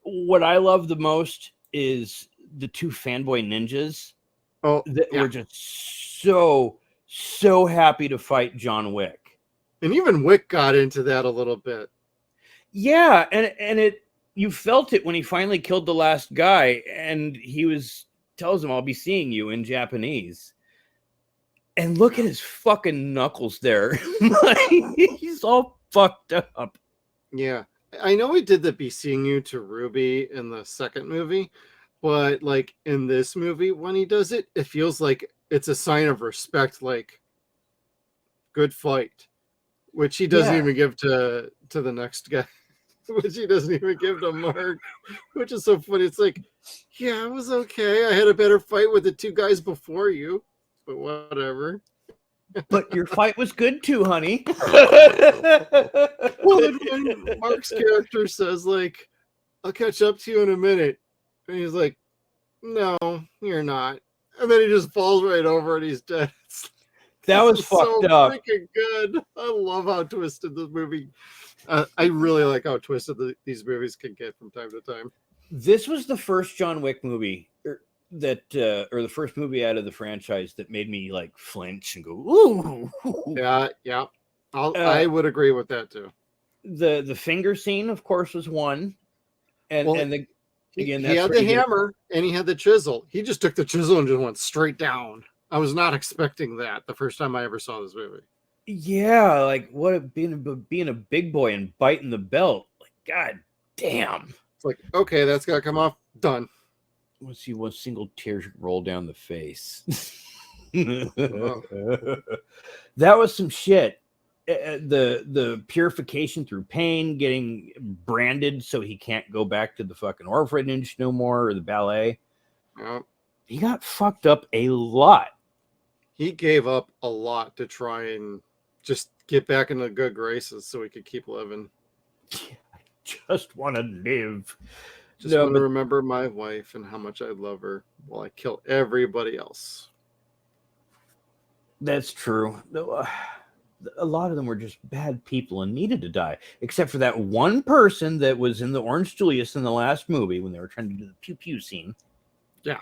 what I love the most is the two fanboy ninjas Oh, that yeah. were just so happy to fight John Wick. And even Wick got into that a little bit. Yeah, and it you felt it when he finally killed the last guy, and tells him, "I'll be seeing you," in Japanese. And look at his fucking knuckles there. He's all fucked up. Yeah. I know he did the be seeing you to Ruby in the second movie, but like in this movie, when he does it, it feels like it's a sign of respect, like good fight, which he doesn't Yeah. even give to the next guy, which he doesn't even give to Mark, which is so funny. It's like, yeah, it was okay. I had a better fight with the two guys before you, but whatever. But your fight was good too, honey. Well, and when Mark's character says, like, I'll catch up to you in a minute, and he's like, no, you're not. And then he just falls right over and he's dead. That was fucked so up. Freaking good. I love how twisted this movie. I really like how twisted these movies can get from time to time. This was the first John Wick movie or the first movie out of the franchise that made me like flinch and go, ooh. Yeah. I would agree with that too. The finger scene, of course, was one, and he had the hammer and he had the chisel. He just took the chisel and just went straight down. I was not expecting that the first time I ever saw this movie. Yeah, like what being a big boy and biting the belt. Like, god damn. It's like, okay, that's gotta come off. Done. Let's see one single tear roll down the face. That was some shit. The purification through pain, getting branded so he can't go back to the fucking orphanage no more, or the ballet. Yep. He got fucked up a lot. He gave up a lot to try and just get back into good graces so he could keep living. I just want to live. Just want to remember my wife and how much I love her while I kill everybody else. That's true. A lot of them were just bad people and needed to die, except for that one person that was in the Orange Julius in the last movie when they were trying to do the pew pew scene. Yeah.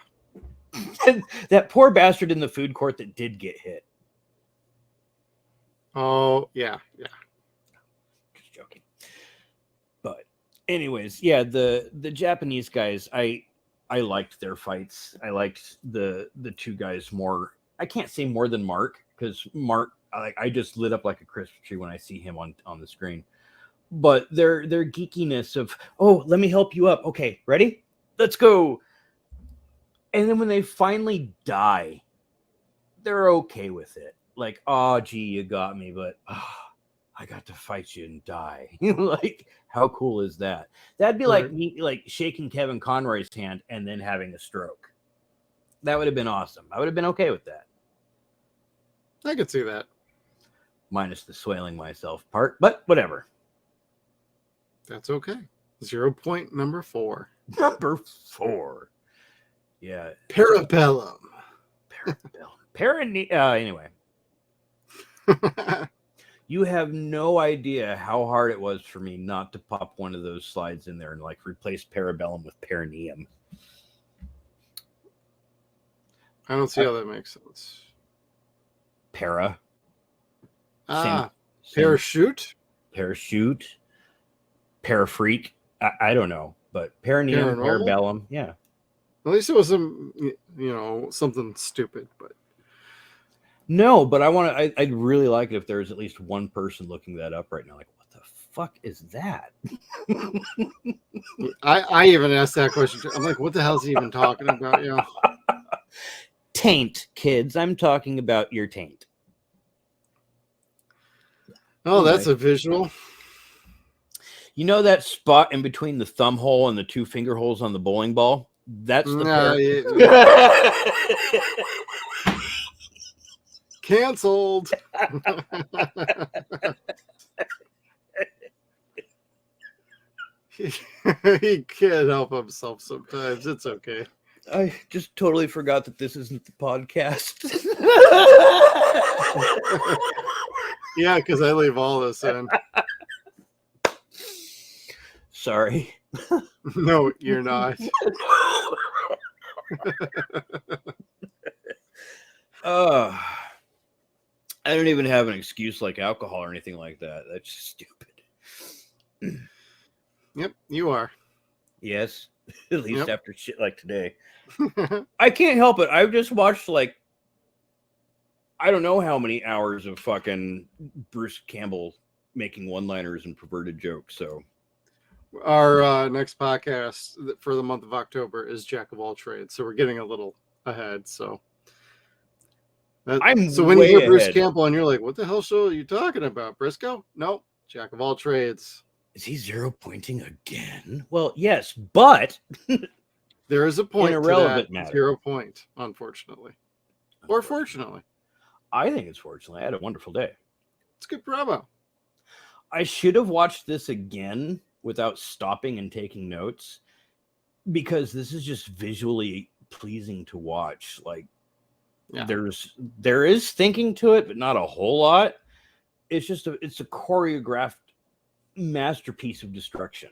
That poor bastard in the food court that did get hit. Oh, yeah. Just joking. But anyways, yeah, the Japanese guys, I liked their fights. I liked the two guys more. I can't say more than Mark, because Mark, I just lit up like a Christmas tree when I see him on the screen. But their geekiness of, oh, let me help you up. Okay, ready? Let's go. And then when they finally die, they're okay with it. Like, oh, gee, you got me, but I got to fight you and die. Like, how cool is that? That'd be like me, like shaking Kevin Conroy's hand and then having a stroke. That would have been awesome. I would have been okay with that. I could see that. Minus the swailing myself part, but whatever. That's okay. 0.4. Number 4. Yeah. Parabellum. Anyway. You have no idea how hard it was for me not to pop one of those slides in there and like replace Parabellum with perineum. I don't see how that makes sense. Para. Parachute? Parachute. Parafreak. I don't know, but perineum, Paranormal? Parabellum. Yeah. At least it wasn't, something stupid, but. No, but I'd really like it if there's at least one person looking that up right now. Like, what the fuck is that? I even asked that question. I'm like, what the hell is he even talking about? You know? Taint, kids. I'm talking about your taint. Oh, that's a visual. You know that spot in between the thumb hole and the two finger holes on the bowling ball? That's the Canceled. He can't help himself sometimes. It's okay. I just totally forgot that this isn't the podcast. Yeah, because I leave all this in. Sorry. No, you're not. I don't even have an excuse like alcohol or anything like that. That's just stupid. Yep, you are. Yes, at least Yep. after shit like today. I can't help it. I've just watched like I don't know how many hours of fucking Bruce Campbell making one-liners and perverted jokes. So Our next podcast for the month of October is Jack of all trades, so we're getting a little ahead. So I'm so when you hear way Bruce ahead. Campbell and you're like, "What the hell show are you talking about, Briscoe?" No, Jack of all trades. Is he zero-pointing again? Well, yes, but There is a point in a to relevant that matter. 0 point, unfortunately, or fortunately. I think it's fortunately. I had a wonderful day. It's good promo. I should have watched this again without stopping and taking notes because this is just visually pleasing to watch. Like Yeah. there is thinking to it, but not a whole lot. It's a choreographed masterpiece of destruction.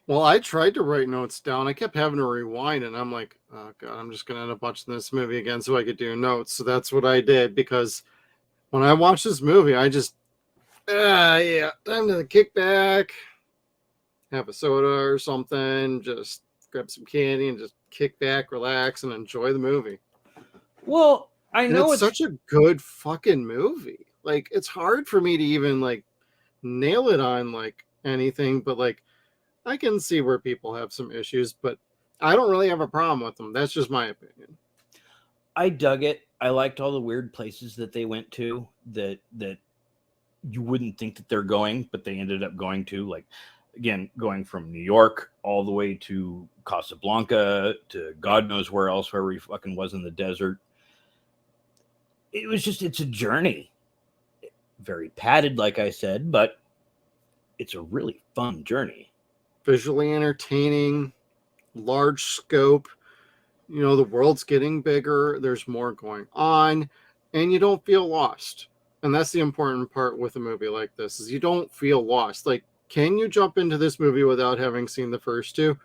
Well, I tried to write notes down. I kept having to rewind, and I'm like, oh god, I'm just gonna end up watching this movie again so I could do notes. So that's what I did, because when I watched this movie, I just yeah, time to kick back, have a soda or something, just grab some candy and just kick back, relax, and enjoy the movie. Well, I And know it's such a good fucking movie. Like, it's hard for me to even like nail it on like anything, but like I can see where people have some issues, but I don't really have a problem with them. That's just my opinion. I dug it. I liked all the weird places that they went to that you wouldn't think that they're going, but they ended up going to. Like, again, going from New York all the way to Casablanca to God knows where else, wherever he fucking was in the desert. It's a journey. Very padded, like I said, but it's a really fun journey. Visually entertaining, large scope. You know, the world's getting bigger. There's more going on, and you don't feel lost. And that's the important part with a movie like this, is you don't feel lost. Like, can you jump into this movie without having seen the first two?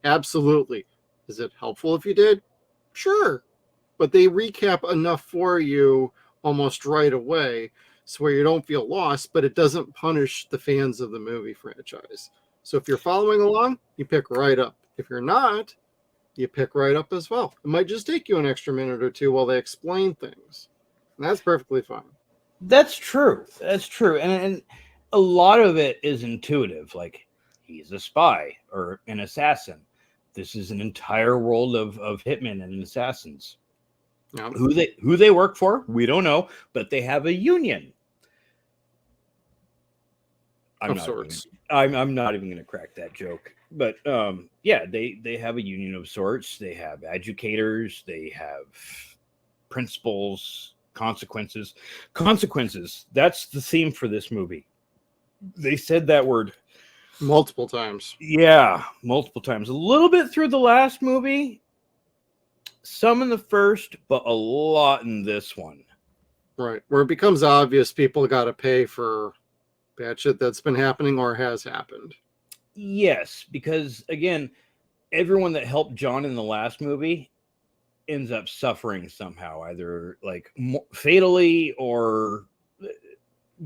Absolutely. Is it helpful if you did? Sure. But they recap enough for you almost right away, so where you don't feel lost, but it doesn't punish the fans of the movie franchise. So if you're following along, you pick right up. If you're not, you pick right up as well. It might just take you an extra minute or two while they explain things. And that's perfectly fine. That's true. That's true. And a lot of it is intuitive. Like, he's a spy or an assassin. This is an entire world of hitmen and assassins. Yeah. Who they work for, we don't know, but they have a union. I'm not even going to crack that joke. But yeah, they have a union of sorts. They have educators. They have principals, consequences. Consequences. That's the theme for this movie. They said that word multiple times. Yeah, multiple times. A little bit through the last movie. Some in the first, but a lot in this one. Right. Where it becomes obvious people got to pay for bad shit that's been happening or has happened. Yes, because again, everyone that helped John in the last movie ends up suffering somehow, either like fatally or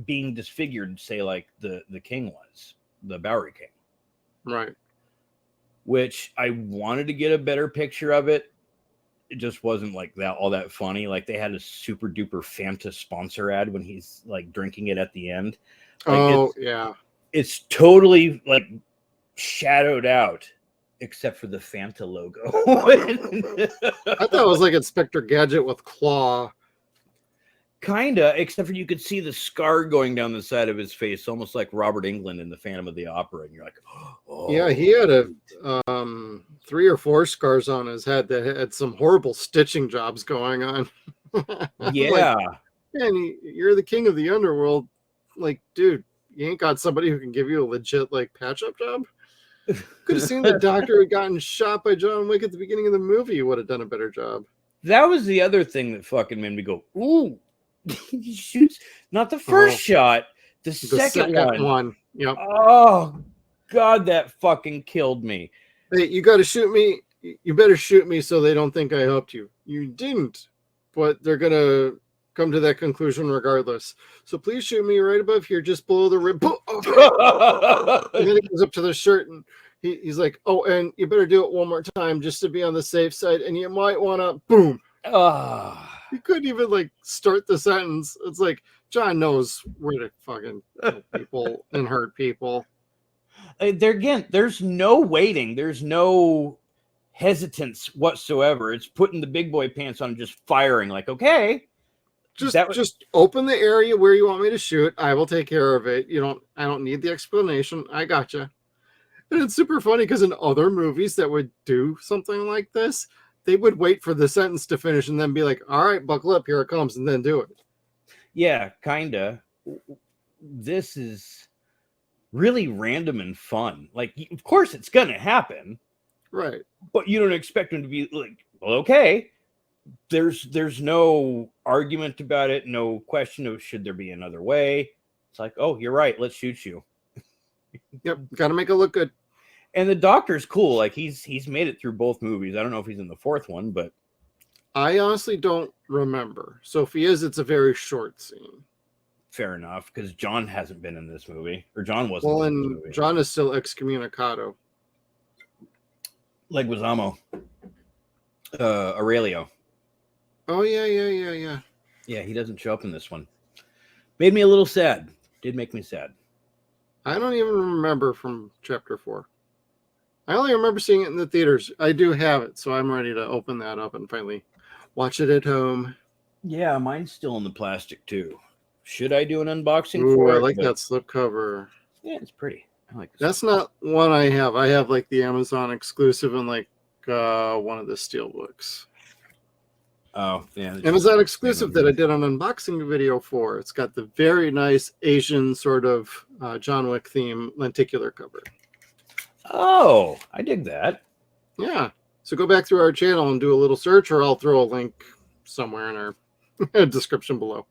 being disfigured, say like the king was, the Bowery King. Right. Which I wanted to get a better picture of it. It just wasn't like that all that funny. Like, they had a super duper Fanta sponsor ad when he's like drinking it at the end. Like, yeah. It's totally like shadowed out, except for the Fanta logo. I thought it was like Inspector Gadget with Claw. Kinda, except for you could see the scar going down the side of his face, almost like Robert Englund in the Phantom of the Opera. And you're like, oh. Yeah, he had a 3 or 4 scars on his head that had some horrible stitching jobs going on. Yeah. Like, man, you're the king of the underworld. Like, dude, you ain't got somebody who can give you a legit like patch-up job? Could have seen the doctor who had gotten shot by John Wick at the beginning of the movie. He would have done a better job. That was the other thing that fucking made me go, ooh. He shoots not the first shot, the second one. Yep. Oh God, that fucking killed me. Hey, you got to shoot me. You better shoot me so they don't think I helped you. You didn't, but they're gonna come to that conclusion regardless. So please shoot me right above here, just below the rib. And then he goes up to the shirt and he's like, "Oh, and you better do it one more time just to be on the safe side. And you might want to boom." He couldn't even like start the sentence. It's like John knows where to fucking kill people and hurt people. There's no waiting. There's no hesitance whatsoever. It's putting the big boy pants on and just firing. Like, okay, just open the area where you want me to shoot. I will take care of it. I don't need the explanation. I gotcha. And it's super funny because in other movies that would do something like this, they would wait for the sentence to finish and then be like, all right, buckle up, here it comes, and then do it. Yeah, kinda. This is really random and fun. Like, of course it's gonna happen. Right. But you don't expect them to be like, well, okay. There's no argument about it, no question of should there be another way. It's like, oh, you're right, let's shoot you. Yep, gotta make it look good. And the doctor's cool. Like he's made it through both movies. I don't know if he's in the fourth one, but I honestly don't remember. So if he is, it's a very short scene. Fair enough, because John hasn't been in this movie, or John wasn't. Well, in this and movie. John is still excommunicado. Leguizamo, Aurelio. Oh yeah. Yeah, he doesn't show up in this one. Made me a little sad. Did make me sad. I don't even remember from chapter 4. I only remember seeing it in the theaters. I do have it, so I'm ready to open that up and finally watch it at home. Yeah, mine's still in the plastic too. Should I do an unboxing for it? I like that slipcover. Yeah, it's pretty. I like this. That's not one I have. I have like the Amazon exclusive and like one of the steel books. Oh, yeah. Amazon exclusive that I did an unboxing video for. It's got the very nice Asian sort of John Wick theme lenticular cover. Oh, I dig that. Yeah. So go back through our channel and do a little search, or I'll throw a link somewhere in our description below.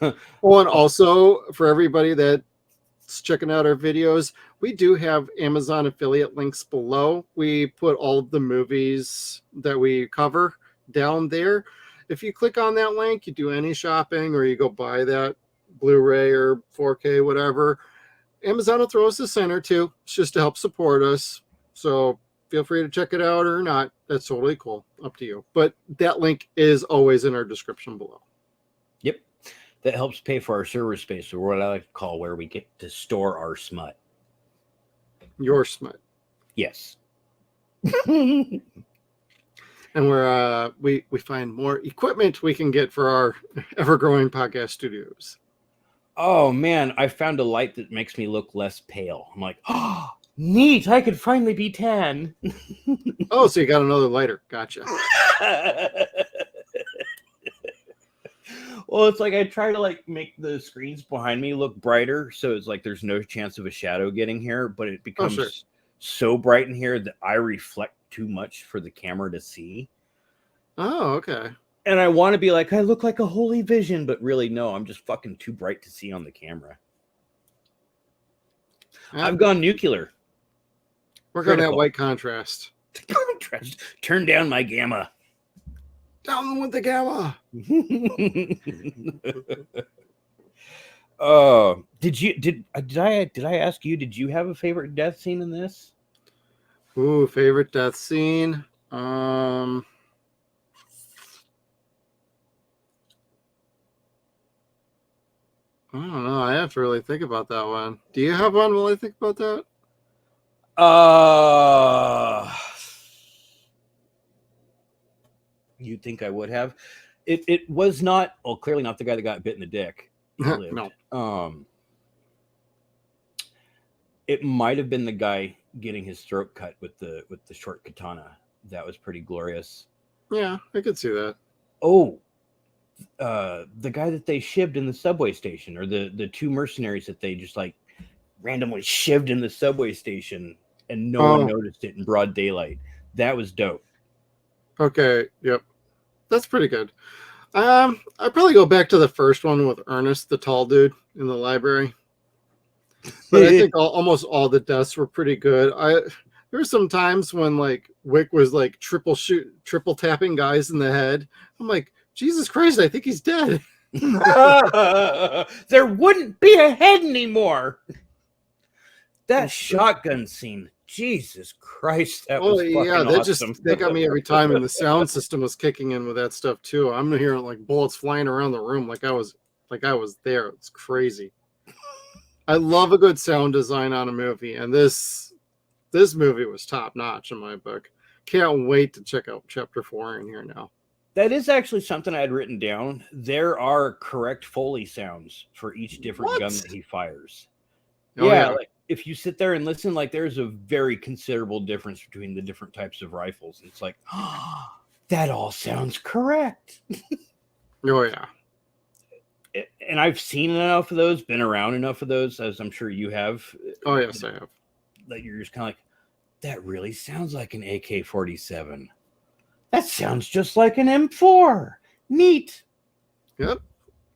Oh, and also for everybody that's checking out our videos, we do have Amazon affiliate links below. We put all of the movies that we cover down there. If you click on that link, you do any shopping or you go buy that Blu-ray or 4K, whatever, Amazon will throw us a cent or two. It's just to help support us. So feel free to check it out or not. That's totally cool. Up to you. But that link is always in our description below. Yep. That helps pay for our server space, or what I like to call where we get to store our smut. Your smut. Yes. And where we find more equipment we can get for our ever-growing podcast studios. Oh, man, I found a light that makes me look less pale. I'm like, oh, neat. I could finally be tan. Oh, so you got another lighter. Gotcha. Well, it's like I try to like make the screens behind me look brighter, so it's like there's no chance of a shadow getting here, but it becomes so bright in here that I reflect too much for the camera to see. Oh, okay. And I want to be like, I look like a holy vision, but really, no, I'm just fucking too bright to see on the camera. Yeah. I've gone nuclear. Work on that white contrast. Contrast. Turn down my gamma. Down with the gamma. Did I ask you? Did you have a favorite death scene in this? Ooh, favorite death scene. I don't know. I have to really think about that one. Do you have one while I think about that? You'd think I would have. It was not, well, clearly not the guy that got bit in the dick. No. It might have been the guy getting his throat cut with the short katana. That was pretty glorious. Yeah, I could see that. Oh, the guy that they shivved in the subway station, or the two mercenaries that they just like randomly shivved in the subway station. and no one noticed it in broad daylight. That was dope. Okay, yep. That's pretty good. I'd probably go back to the first one with Ernest, the tall dude in the library. But I think almost all the deaths were pretty good. There were some times when like Wick was like triple tapping guys in the head. I'm like, Jesus Christ, I think he's dead. There wouldn't be a head anymore. That shotgun scene, Jesus Christ, that was fucking awesome. They got me every time, and the sound system was kicking in with that stuff too. I'm hearing like bullets flying around the room like I was there. It's crazy. I love a good sound design on a movie, and this movie was top notch in my book. Can't wait to check out chapter 4 in here now. That is actually something I had written down. There are correct Foley sounds for each different gun that he fires. Oh, yeah. Like if you sit there and listen, like there's a very considerable difference between the different types of rifles. It's like, oh, that all sounds correct. Oh, yeah. And I've seen enough of those, been around enough of those, as I'm sure you have. Oh, yes, I have. That you're just kind of like, that really sounds like an AK-47. That sounds just like an M4. Neat. Yep.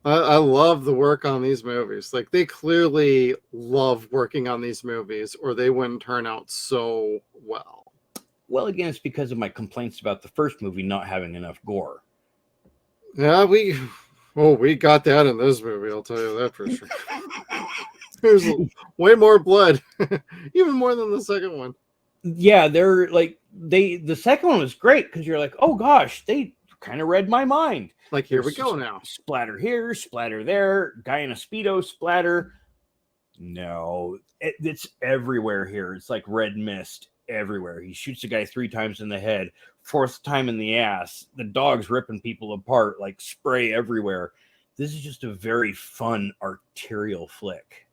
I love the work on these movies. Like, they clearly love working on these movies, or they wouldn't turn out so well. Well, again, it's because of my complaints about the first movie not having enough gore. Yeah, we got that in this movie, I'll tell you that for sure. There's way more blood, even more than the second one. Yeah, they're like the second one was great because you're like, oh gosh, they kind of read my mind. Like, here we go now. Splatter here, splatter there, guy in a Speedo splatter. No, it's everywhere here. It's like red mist everywhere. He shoots a guy 3 times in the head, 4th time in the ass. The dog's ripping people apart, like spray everywhere. This is just a very fun arterial flick.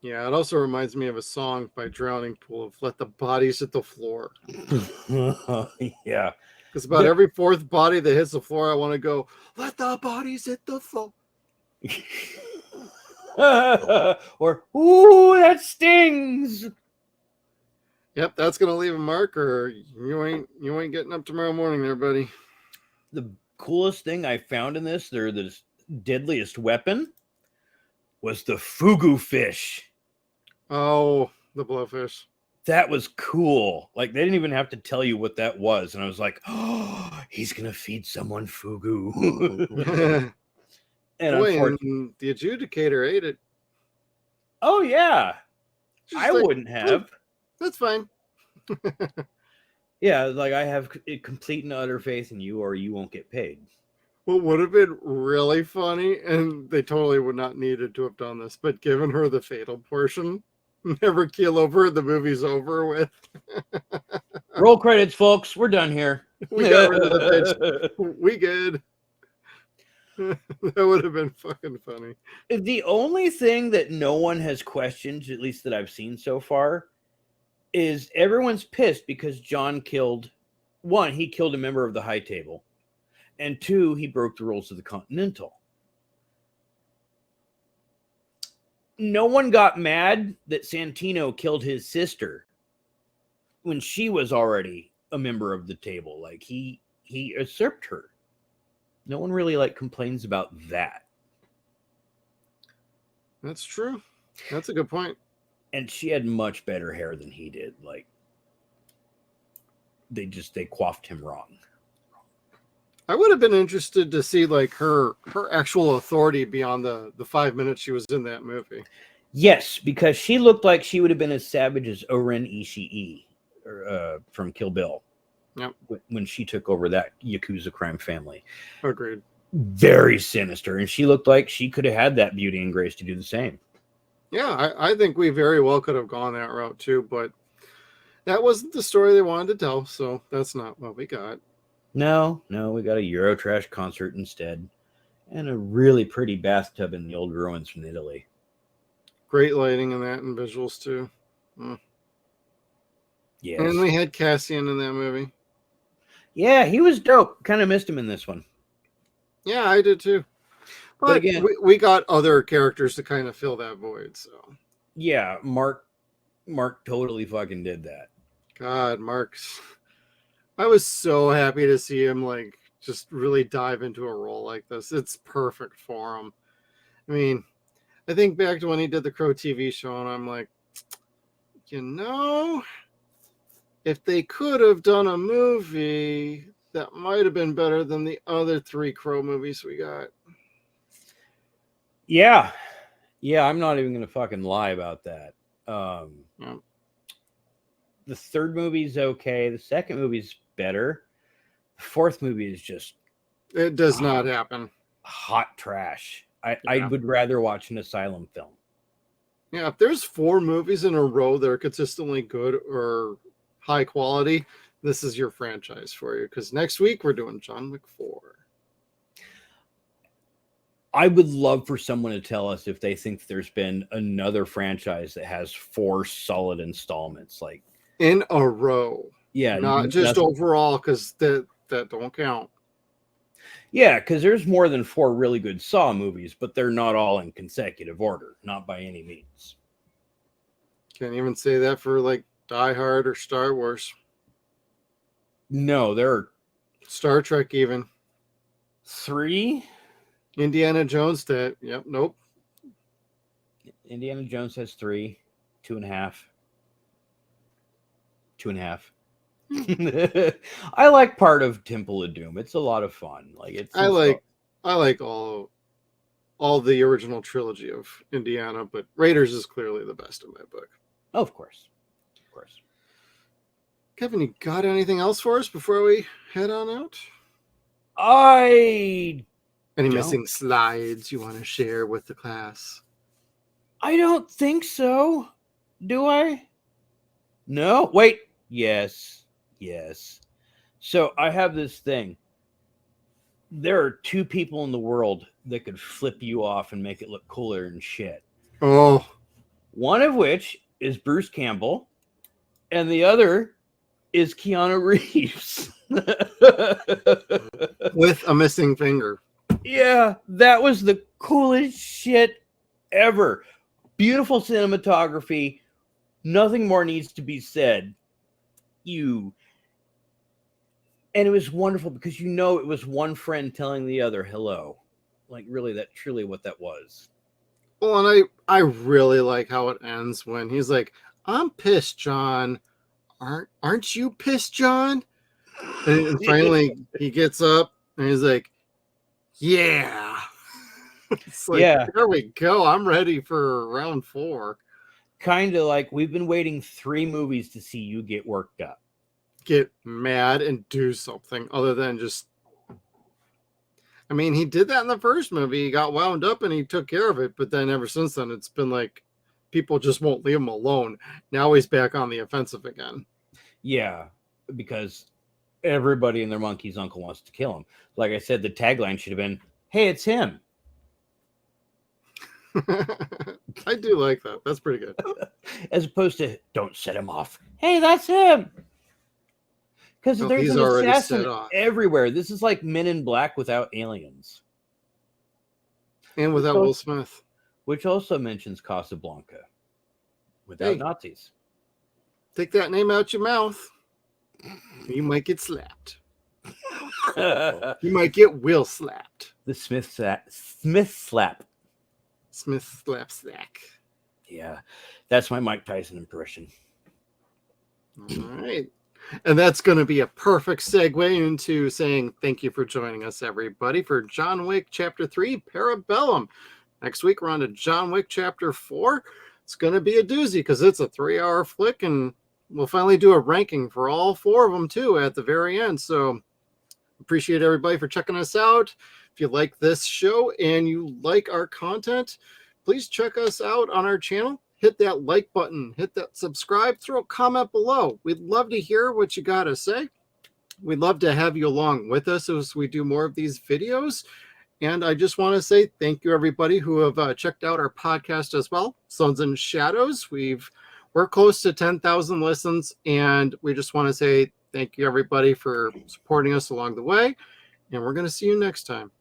Yeah, it also reminds me of a song by Drowning Pool of Let the Bodies Hit the Floor. Yeah. Because about every 4th body that hits the floor, I want to go, let the bodies hit the floor. Or, ooh, that stings. Yep, that's gonna leave a mark, or you ain't getting up tomorrow morning there, buddy. The coolest thing I found in this, the deadliest weapon, was the fugu fish. Oh, the blowfish. That was cool. Like, they didn't even have to tell you what that was. And I was like, oh, he's going to feed someone fugu. And the adjudicator ate it. Oh, yeah. I wouldn't have. That's fine. Yeah, like, I have complete and utter faith in you, or you won't get paid. What would have been really funny, and they totally would not needed to have done this, but given her the fatal portion, never keel over, the movie's over with. Roll credits, folks. We're done here. We got rid of the bitch. We good. That would have been fucking funny. The only thing that no one has questioned, at least that I've seen so far, is everyone's pissed because John killed, 1, he killed a member of the High Table, and 2, he broke the rules of the Continental. No one got mad that Santino killed his sister when she was already a member of the table. Like, he usurped her. No one really like complains about that. That's true. That's a good point. And she had much better hair than he did. Like, they coiffed him wrong. I would have been interested to see like her actual authority beyond the 5 minutes she was in that movie. Yes, because she looked like she would have been as savage as Oren Ishii from Kill Bill. Yep. When she took over that Yakuza crime family. Agreed. Very sinister. And she looked like she could have had that beauty and grace to do the same. Yeah, I think we very well could have gone that route too, but that wasn't the story they wanted to tell, so that's not what we got. No, we got a Eurotrash concert instead. And a really pretty bathtub in the old ruins from Italy. Great lighting in that and visuals too. Yes. And we had Cassian in that movie. Yeah, he was dope. Kind of missed him in this one. Yeah, I did too. But again, we got other characters to kind of fill that void. So yeah, Mark Mark totally fucking did that. God, Mark's. I was so happy to see him like just really dive into a role like this. It's perfect for him. I mean, I think back to when he did the Crow TV show, and I'm like, if they could have done a movie, that might have been better than the other 3 Crow movies we got. Yeah. Yeah, I'm not even going to fucking lie about that. Yeah. The third movie's okay. The second movie's better. The fourth movie is just... It does not happen. Hot trash. I would rather watch an Asylum film. Yeah, if there's 4 movies in a row that are consistently good or high quality, this is your franchise for you. Because next week we're doing John Wick 4. I would love for someone to tell us if they think there's been another franchise that has 4 solid installments, like in a row. Yeah, not just overall, because that don't count. Yeah, because there's more than 4 really good Saw movies, but they're not all in consecutive order, not by any means. Can't even say that for like Die Hard or Star Wars. No, there are Star Trek even. 3. Indiana Jones did. Yep. Nope. Indiana Jones has 3, 2.5. 2.5. I like part of Temple of Doom. It's a lot of fun. I like all the original trilogy of Indiana, but Raiders is clearly the best in my book. Oh, of course. Kevin, you got anything else for us before we head on out? Any missing slides you want to share with the class? I don't think so. Do I? No. Wait. Yes. So I have this thing. There are 2 people in the world that could flip you off and make it look cooler and shit. Oh. One of which is Bruce Campbell, and the other is Keanu Reeves. With a missing finger. Yeah, that was the coolest shit ever. Beautiful cinematography. Nothing more needs to be said. And it was wonderful because it was one friend telling the other hello. Like, really, that's truly what that was. Well, and I really like how it ends when he's like, "I'm pissed, John. Aren't you pissed, John?" And finally he gets up and he's like, "Yeah." It's like, there we go. I'm ready for round 4. Kind of like we've been waiting 3 movies to see you get worked up. Get mad and do something other than just... I mean, he did that in the first movie. He got wound up and he took care of it. But then ever since then, it's been like people just won't leave him alone. Now he's back on the offensive again. Yeah, because everybody and their monkey's uncle wants to kill him. Like I said, the tagline should have been, "Hey, it's him." I do like that. That's pretty good. As opposed to, "Don't set him off. Hey, that's him." Because there's an assassin everywhere. This is like Men in Black without aliens. And without Will Smith. Which also mentions Casablanca. Without Nazis. Take that name out your mouth. You might get slapped. You might get Will slapped. The Smith slap. Smith slap slack. Yeah. That's my Mike Tyson impression. All right. And that's going to be a perfect segue into saying thank you for joining us, everybody, for John Wick Chapter 3, Parabellum. Next week, we're on to John Wick Chapter 4. It's going to be a doozy because it's a 3-hour flick, and we'll finally do a ranking for all 4 of them, too, at the very end. So appreciate everybody for checking us out. If you like this show and you like our content, please check us out on our channel. Hit that like button, hit that subscribe, throw a comment below. We'd love to hear what you got to say. We'd love to have you along with us as we do more of these videos. And I just want to say thank you, everybody who have checked out our podcast as well, Suns and Shadows. We're close to 10,000 listens, and we just want to say thank you, everybody, for supporting us along the way. And we're going to see you next time.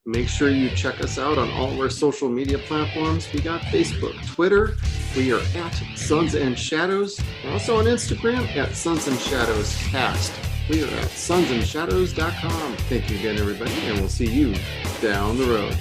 Make sure you check us out on all of our social media platforms. We got Facebook, Twitter. We are at Suns and Shadows. We're also on Instagram at Suns and Shadows Cast. We are at SunsAndShadows.com. Thank you again, everybody, and we'll see you down the road.